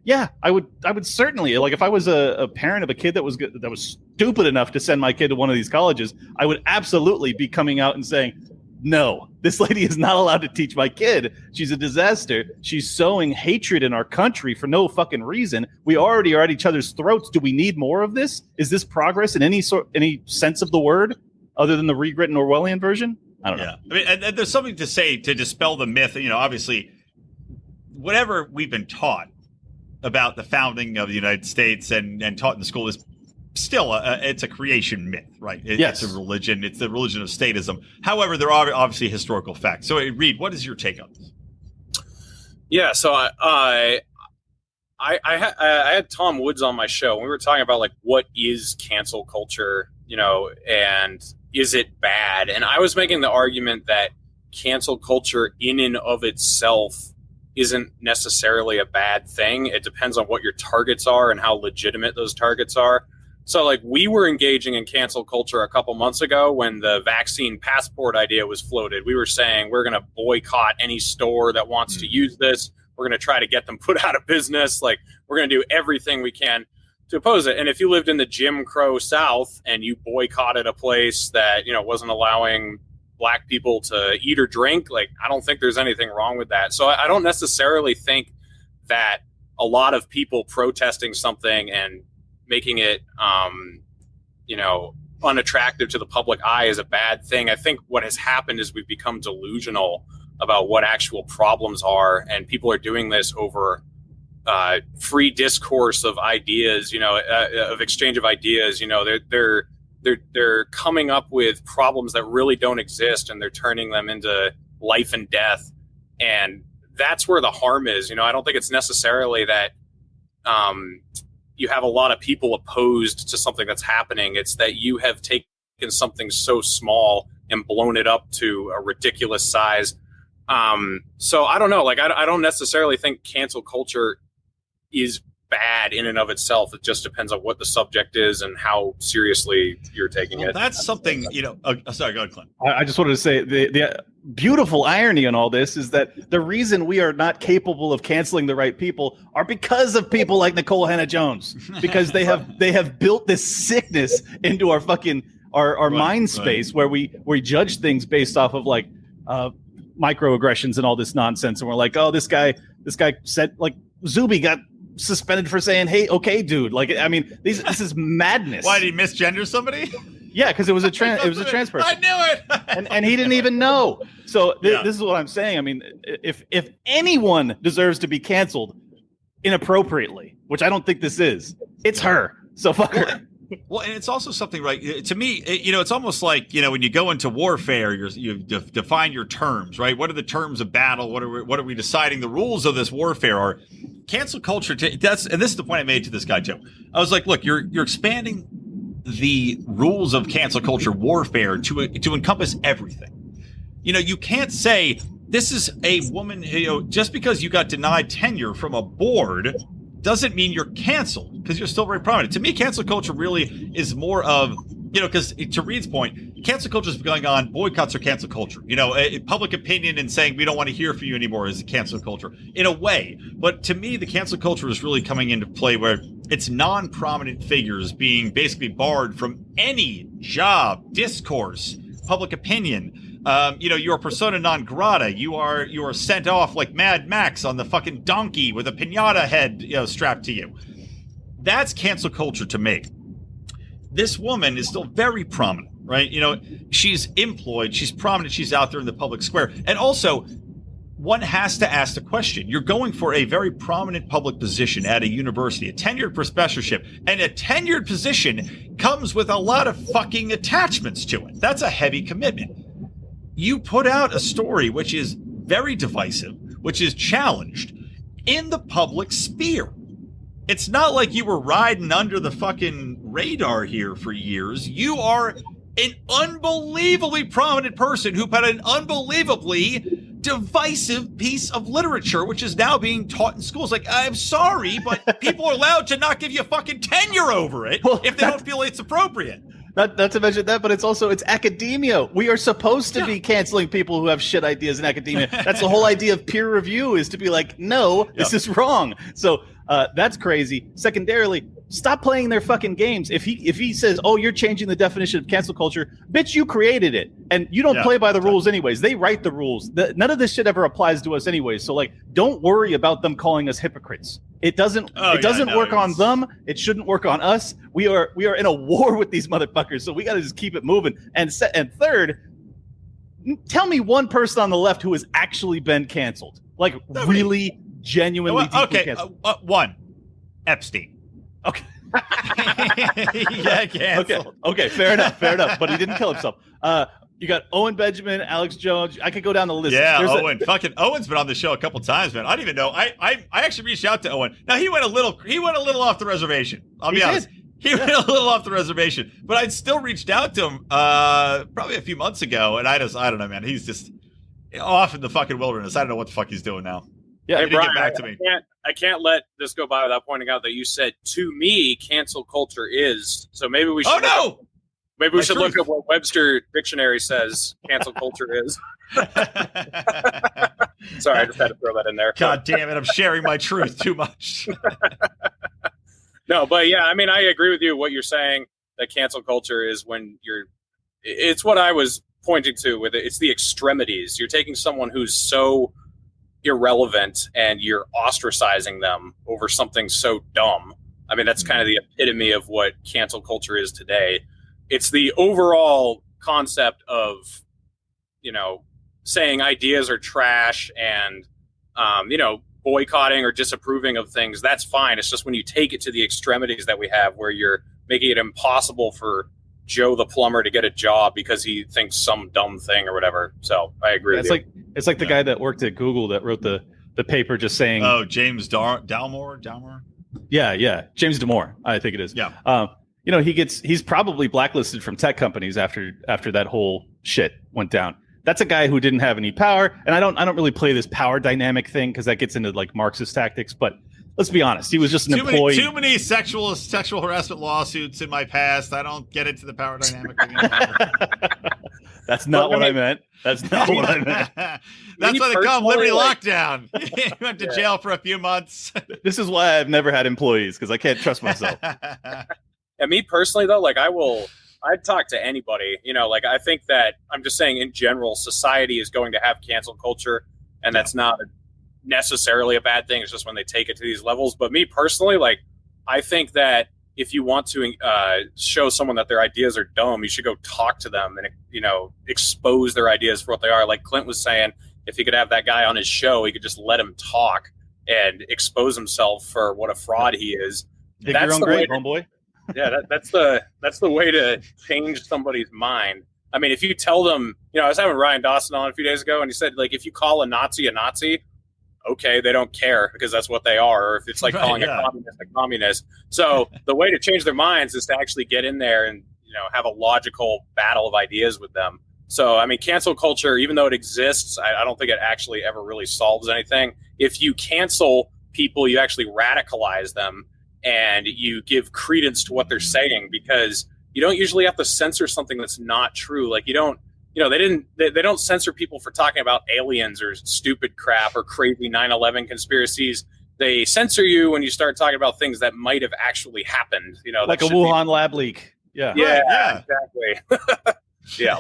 I would certainly, if I was a parent of a kid that was stupid enough to send my kid to one of these colleges, I would absolutely be coming out and saying, no, this lady is not allowed to teach my kid. She's a disaster. She's sowing hatred in our country for no fucking reason. We already are at each other's throats. Do we need more of this? Is this progress in any sense of the word other than the rewritten Orwellian version? I don't know. I mean, and there's something to say to dispel the myth, obviously, whatever we've been taught about the founding of the United States and taught in the school is still it's a creation myth, right? Yes. It's a religion. It's the religion of statism. However, there are obviously historical facts. So, Reed, what is your take on this? Yeah, so I had Tom Woods on my show. We were talking about what is cancel culture, and is it bad? And I was making the argument that cancel culture in and of itself isn't necessarily a bad thing. It depends on what your targets are and how legitimate those targets are. So like we were engaging in cancel culture a couple months ago when the vaccine passport idea was floated. We were saying we're going to boycott any store that wants to use this. We're going to try to get them put out of business. Like we're going to do everything we can to oppose it. And if you lived in the Jim Crow South and you boycotted a place that, wasn't allowing Black people to eat or drink, like I don't think there's anything wrong with that. So I don't necessarily think that a lot of people protesting something and making it, unattractive to the public eye is a bad thing. I think what has happened is we've become delusional about what actual problems are, and people are doing this over free discourse of ideas, of exchange of ideas. They're coming up with problems that really don't exist, and they're turning them into life and death, and that's where the harm is. I don't think it's necessarily that you have a lot of people opposed to something that's happening. It's that you have taken something so small and blown it up to a ridiculous size. So I don't know. Like, I don't necessarily think cancel culture is bad in and of itself. It just depends on what the subject is and how seriously you're taking it. That's something, sorry, go ahead, Clint. I just wanted to say the beautiful irony in all this is that the reason we are not capable of canceling the right people are because of people like Nicole Hannah-Jones, because they have built this sickness into our fucking our mind space where we judge things based off of like microaggressions and all this nonsense, and we're like, oh, this guy said, like, Zuby got suspended for saying, hey, okay, dude. Like, I mean, this is madness. Why, did he misgender somebody? Yeah, because it was a trans person. I knew it. and he didn't even know. So this is what I'm saying. I mean, if anyone deserves to be canceled inappropriately, which I don't think this is, it's her. So fuck her. Well, and it's also something, right? To me, it's almost like, when you go into warfare, you define your terms, right? What are the terms of battle? What are we deciding the rules of this warfare are? Cancel culture. And this is the point I made to this guy, Joe. I was like, look, you're expanding the rules of cancel culture warfare to encompass everything. You can't say this is a woman, just because you got denied tenure from a board doesn't mean you're canceled, because you're still very prominent. To me, cancel culture really is more of, because to Reed's point, cancel culture is going on. Boycotts are cancel culture. Public opinion and saying we don't want to hear from you anymore is cancel culture in a way. But to me, the cancel culture is really coming into play where it's non-prominent figures being basically barred from any job, discourse, public opinion. You're persona non grata. You are sent off like Mad Max on the fucking donkey with a piñata head, strapped to you. That's cancel culture to me. This woman is still very prominent, right? She's employed, she's prominent, she's out there in the public square. And also, one has to ask the question. You're going for a very prominent public position at a university, a tenured professorship, and a tenured position comes with a lot of fucking attachments to it. That's a heavy commitment. You put out a story which is very divisive, which is challenged in the public sphere. It's not like you were riding under the fucking radar here for years. You are an unbelievably prominent person who put an unbelievably divisive piece of literature, which is now being taught in schools. Like, I'm sorry, but people are allowed to not give you fucking tenure over it if they don't feel it's appropriate. Not to mention that, but it's academia. We are supposed to be canceling people who have shit ideas in academia. That's the whole idea of peer review, is to be like, no, this is wrong. So that's crazy. Secondarily, stop playing their fucking games. If he says, oh, you're changing the definition of cancel culture, bitch, you created it. And you don't play by the rules anyways. They write the rules. None of this shit ever applies to us anyways. So, like, don't worry about them calling us hypocrites. It doesn't work on them. It shouldn't work on us. We are in a war with these motherfuckers. So we got to just keep it moving. And third, tell me one person on the left who has actually been canceled. Like, really, genuinely deeply canceled. One. Epstein. Okay. Yeah, canceled. Okay, fair enough. But he didn't kill himself. You got Owen Benjamin, Alex Jones. I could go down the list. Yeah, Owen's been on the show a couple times, man. I don't even know. I actually reached out to Owen. Now he went a little off the reservation. I'll be honest. He went a little off the reservation, but I'd still reached out to him probably a few months ago, and I don't know, man. He's just off in the fucking wilderness. I don't know what the fuck he's doing now. Yeah, Hey, you didn't Brian, get back to me. I can't let this go by without pointing out that you said, to me, cancel culture is. So maybe we should. Oh no! Maybe we should look up what Webster Dictionary says cancel culture is. Sorry, I just had to throw that in there. God damn it! I'm sharing my truth too much. No, but yeah, I mean, I agree with you. What you're saying, that cancel culture is when it's what I was pointing to with it. It's the extremities. You're taking someone who's so irrelevant and you're ostracizing them over something so dumb. I mean, that's kind of the epitome of what cancel culture is today. It's the overall concept of, saying ideas are trash and, boycotting or disapproving of things. That's fine. It's just when you take it to the extremities that we have where you're making it impossible for Joe the plumber to get a job because he thinks some dumb thing or whatever. So I agree with you. It's like the guy that worked at Google that wrote the paper just saying, oh, James Dalmore. Yeah. James Damore, I think it is. Yeah. He's probably blacklisted from tech companies after that whole shit went down. That's a guy who didn't have any power. And I don't really play this power dynamic thing because that gets into like Marxist tactics, but let's be honest. He was just an employee. Too many sexual harassment lawsuits in my past. I don't get into the power dynamic. That's not what I meant. That's not what I meant. That's why they call him Liberty Lockdown. He went to jail for a few months. This is why I've never had employees, because I can't trust myself. And me personally, though, I'd talk to anybody. I think that I'm just saying in general, society is going to have cancel culture, and that's not necessarily a bad thing. It's just when they take it to these levels. But me personally, I think that if you want to show someone that their ideas are dumb, you should go talk to them and, expose their ideas for what they are. Like Clint was saying, if he could have that guy on his show, he could just let him talk and expose himself for what a fraud he is. Dig your own grave, homeboy. Yeah, that's the way to change somebody's mind. I mean, if you tell them, I was having Ryan Dawson on a few days ago, and he said, if you call a Nazi, okay, they don't care because that's what they are. Or if it's like calling a communist. So the way to change their minds is to actually get in there and, have a logical battle of ideas with them. So, I mean, cancel culture, even though it exists, I don't think it actually ever really solves anything. If you cancel people, you actually radicalize them and you give credence to what they're saying, because you don't usually have to censor something that's not true. Like they don't censor people for talking about aliens or stupid crap or crazy 9/11 conspiracies. They censor you when you start talking about things that might have actually happened. Like a Wuhan lab leak. Yeah, exactly. Yeah.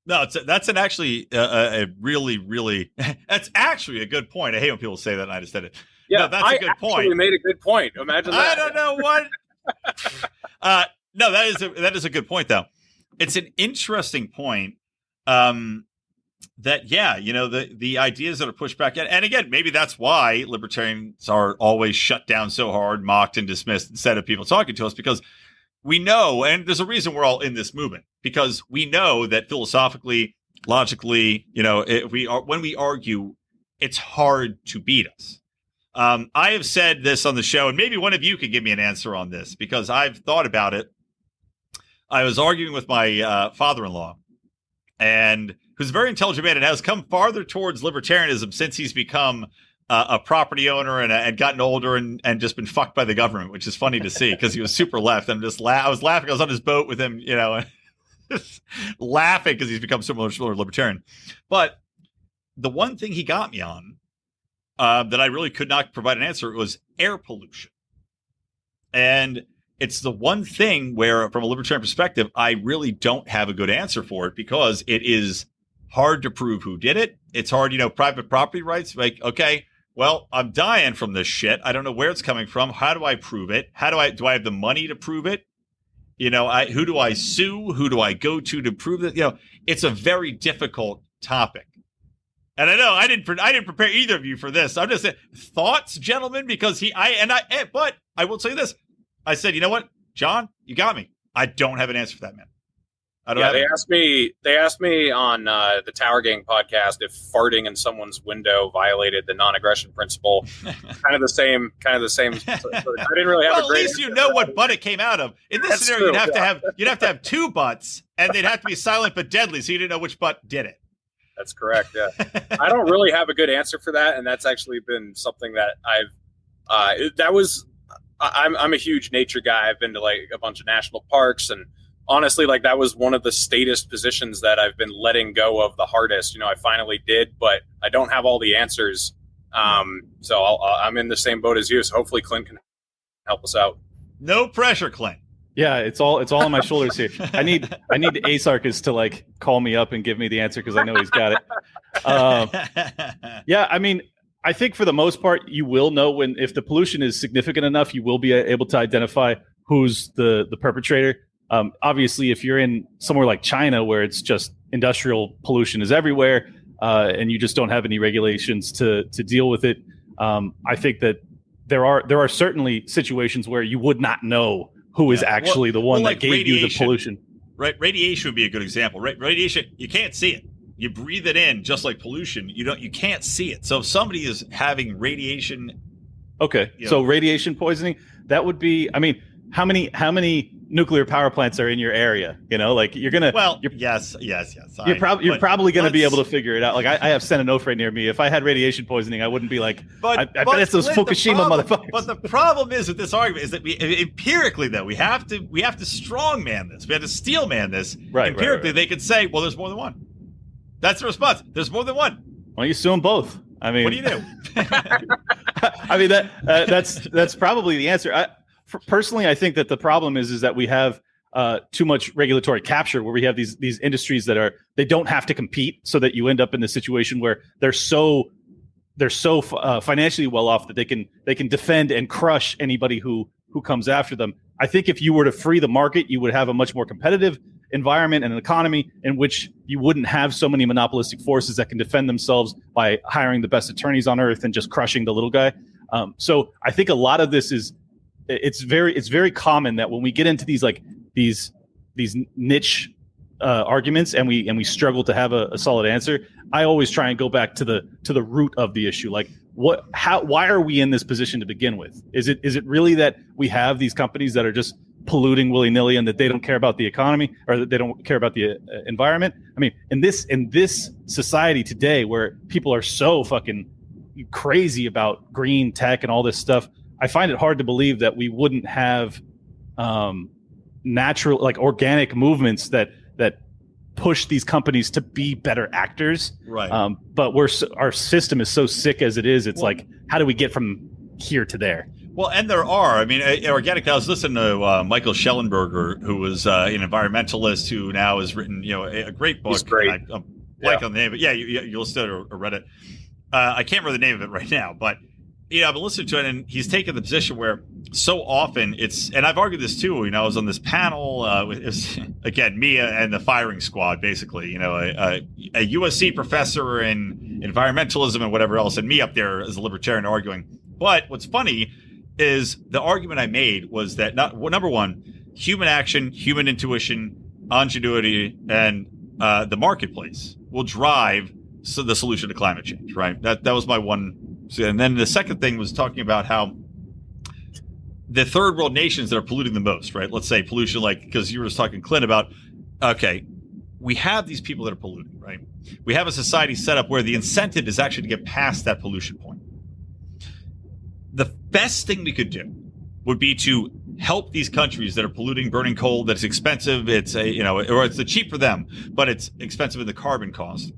No, that's actually a really, really. That's actually a good point. I hate when people say that, and I just said it. Yeah, no, that's a good point. You made a good point. Imagine that. I don't know what. No, that is a good point, though. It's an interesting point. That the ideas that are pushed back, and again, maybe that's why libertarians are always shut down so hard, mocked, and dismissed instead of people talking to us, because we know, and there's a reason we're all in this movement, because we know that philosophically, logically, when we argue, it's hard to beat us. I have said this on the show, and maybe one of you could give me an answer on this, because I've thought about it. I was arguing with my father-in-law, and who's a very intelligent man and has come farther towards libertarianism since he's become a property owner and gotten older and just been fucked by the government, which is funny to see because he was super left. I was laughing. I was on his boat with him, just laughing because he's become so much more libertarian. But the one thing he got me on that I really could not provide an answer was air pollution. And it's the one thing where, from a libertarian perspective, I really don't have a good answer for it, because it is hard to prove who did it. It's hard, private property rights. Like, okay, well, I'm dying from this shit. I don't know where it's coming from. How do I prove it? Do I have the money to prove it? Who do I sue? Who do I go to prove that? It's a very difficult topic. And I know I didn't prepare either of you for this. I'm just saying, thoughts, gentlemen, because but I will say this. I said, you know what, John, you got me. I don't have an answer for that, man. They asked me on the Tower Gang podcast if farting in someone's window violated the non-aggression principle. kind of the same. I didn't really have. Well, at least you know what butt it came out of. In this scenario, you'd have to have two butts, and they'd have to be silent but deadly, so you didn't know which butt did it. That's correct. Yeah, I don't really have a good answer for that, and that's actually been something that I'm a huge nature guy. I've been to like a bunch of national parks, and honestly, like that was one of the statist positions that I've been letting go of the hardest. I finally did, but I don't have all the answers. So I'm in the same boat as you. So hopefully Clint can help us out. No pressure, Clint. Yeah, it's all on my shoulders here. I need Asarchus to like call me up and give me the answer because I know he's got it. Yeah, I mean, I think for the most part, you will know if the pollution is significant enough, you will be able to identify who's the perpetrator. Obviously, if you're in somewhere like China where it's just industrial pollution is everywhere, and you just don't have any regulations to deal with it, I think that there are certainly situations where you would not know who is actually the one that gave you the pollution. Right, radiation would be a good example. Right, radiation, you can't see it. You breathe it in, just like pollution. You can't see it. So if somebody is having radiation, okay, so radiation poisoning, that would be. I mean, how many nuclear power plants are in your area? Like you're gonna. Well, yes. You're probably gonna be able to figure it out. Like I have Senonofre near me. If I had radiation poisoning, I wouldn't be like. I bet it's those Fukushima motherfuckers. But the problem is with this argument is that empirically though we have to strongman this. We have to steelman this. Right. Empirically, they could say, well, there's more than one. That's the response. There's more than one. Why don't you sue them both? I mean, what do you do? I mean that's probably the answer. Personally, I think that the problem is that we have too much regulatory capture, where we have these industries that they don't have to compete, so that you end up in the situation where they're so financially well off that they can defend and crush anybody who comes after them. I think if you were to free the market, you would have a much more competitive environment and an economy in which you wouldn't have so many monopolistic forces that can defend themselves by hiring the best attorneys on earth and just crushing the little guy. So I think a lot of this is it's very common that when we get into these niche arguments and we struggle to have a solid answer, I always try and go back to the root of the issue. Like why are we in this position to begin with? Is it really that we have these companies that are just polluting willy-nilly and that they don't care about the economy or that they don't care about the environment? I mean, in this society today where people are so fucking crazy about green tech and all this stuff, I find it hard to believe that we wouldn't have natural, like organic movements that push these companies to be better actors. Right. But our system is so sick as it is. It's like, how do we get from here to there? Well, and there are. I mean, organic. I was listening to Michael Schellenberger, who was an environmentalist who now has written, a great book. He's great. I'm blank on the name, but yeah, you listened to it or read it. I can't remember the name of it right now, but I've been listening to it, and he's taken the position where so often and I've argued this too. I was on this panel with again me and the firing squad, basically. A USC professor in environmentalism and whatever else, and me up there as a libertarian arguing. But what's funny is the argument I made was that number one, human action, human intuition, ingenuity, and the marketplace will drive the solution to climate change. Right. That was my one. And then the second thing was talking about how the third world nations that are polluting the most, right? Let's say pollution, like, because you were just talking, Clint, about, okay, we have these people that are polluting, right? We have a society set up where the incentive is actually to get past that pollution point. The best thing we could do would be to help these countries that are polluting, burning coal, that's expensive. It's or it's cheap for them, but it's expensive in the carbon cost.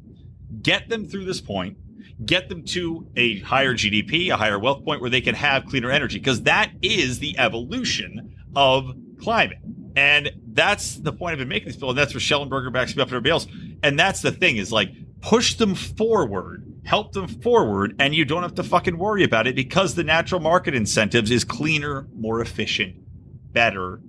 Get them through this point. Get them to a higher GDP, a higher wealth point where they can have cleaner energy, because that is the evolution of climate. And that's the point I've been making this bill. And that's where Schellenberger backs me up and everybody else. And that's the thing is like, push them forward, help them forward, and you don't have to fucking worry about it because the natural market incentives is cleaner, more efficient, better.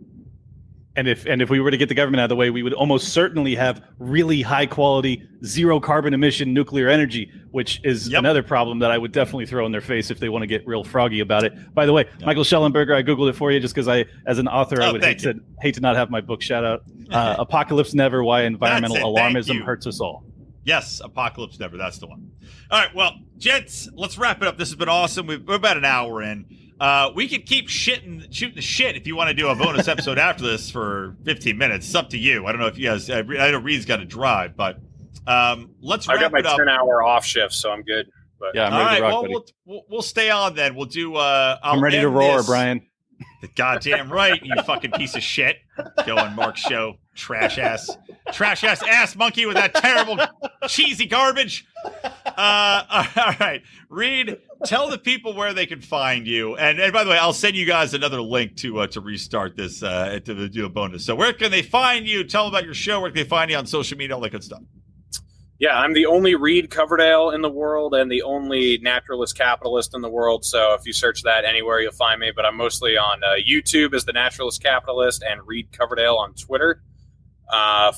And if we were to get the government out of the way, we would almost certainly have really high quality, zero carbon emission nuclear energy, which is another problem that I would definitely throw in their face if they want to get real froggy about it. By the way, Michael Schellenberger, I Googled it for you just because as an author, I would hate to not have my book shout out. Apocalypse Never, Why Environmental Alarmism Hurts Us All. Yes, Apocalypse Never. That's the one. All right, well, gents, let's wrap it up. This has been awesome. We're about an hour in. We could keep shooting the shit if you want to do a bonus episode after this for 15 minutes. It's up to you. I don't know if you guys. I know Reed's got to drive, but Let's I got wrap my it up. 10-hour off shift, so I'm good. But Yeah, I'm All ready right, to rock, well, buddy. we'll stay on then. We'll do. I'm ready to roar, Brian. Goddamn right, you fucking piece of shit. Go on Mark's show, trash ass monkey with that terrible cheesy garbage. All right, Reed, tell the people where they can find you. And by the way, I'll send you guys another link to restart this to do a bonus. So where can they find you? Tell them about your show. Where can they find you on social media? All that good stuff. yeah, I'm the only Reed Coverdale in the world and the only Naturalist Capitalist in the world. So if you search that anywhere, you'll find me. But I'm mostly on YouTube as the Naturalist Capitalist and Reed Coverdale on Twitter.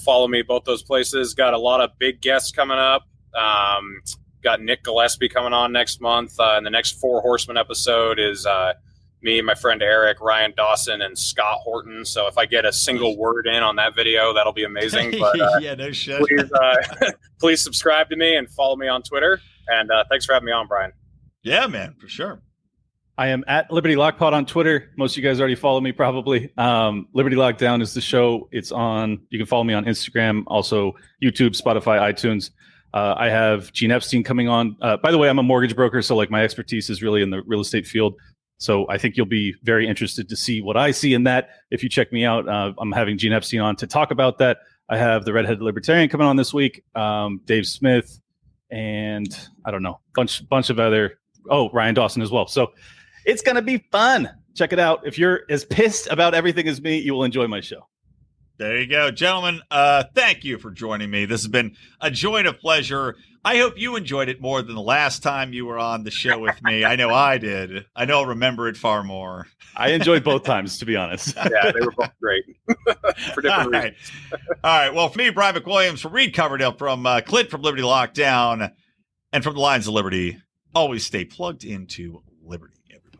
Follow me both those places. Got a lot of big guests coming up. Got Nick Gillespie coming on next month. And the next Four Horsemen episode is me, my friend Eric, Ryan Dawson, and Scott Horton. So if I get a single word in on that video, that'll be amazing. But yeah, no shit. please subscribe to me and follow me on Twitter. And thanks for having me on, Brian. Yeah, man, for sure. I am at Liberty Lockpod on Twitter. Most of you guys already follow me, probably. Liberty Lockdown is the show. It's on. You can follow me on Instagram, also YouTube, Spotify, iTunes. I have Gene Epstein coming on. By the way, I'm a mortgage broker, so like my expertise is really in the real estate field. So I think you'll be very interested to see what I see in that. If you check me out, I'm having Gene Epstein on to talk about that. I have the Redheaded Libertarian coming on this week, Dave Smith, and I don't know, bunch of other. Oh, Ryan Dawson as well. So it's gonna be fun. Check it out. If you're as pissed about everything as me, you will enjoy my show. There you go, gentlemen. Thank you for joining me. This has been a joy and a pleasure. I hope you enjoyed it more than the last time you were on the show with me. I know I did. I know I'll remember it far more. I enjoyed both times, to be honest. Yeah, they were both great for different reasons. All right. Well, for me, Brian McWilliams, from Reed Coverdale, from Clint from Liberty Lockdown, and from the Lions of Liberty, always stay plugged into Liberty, everybody.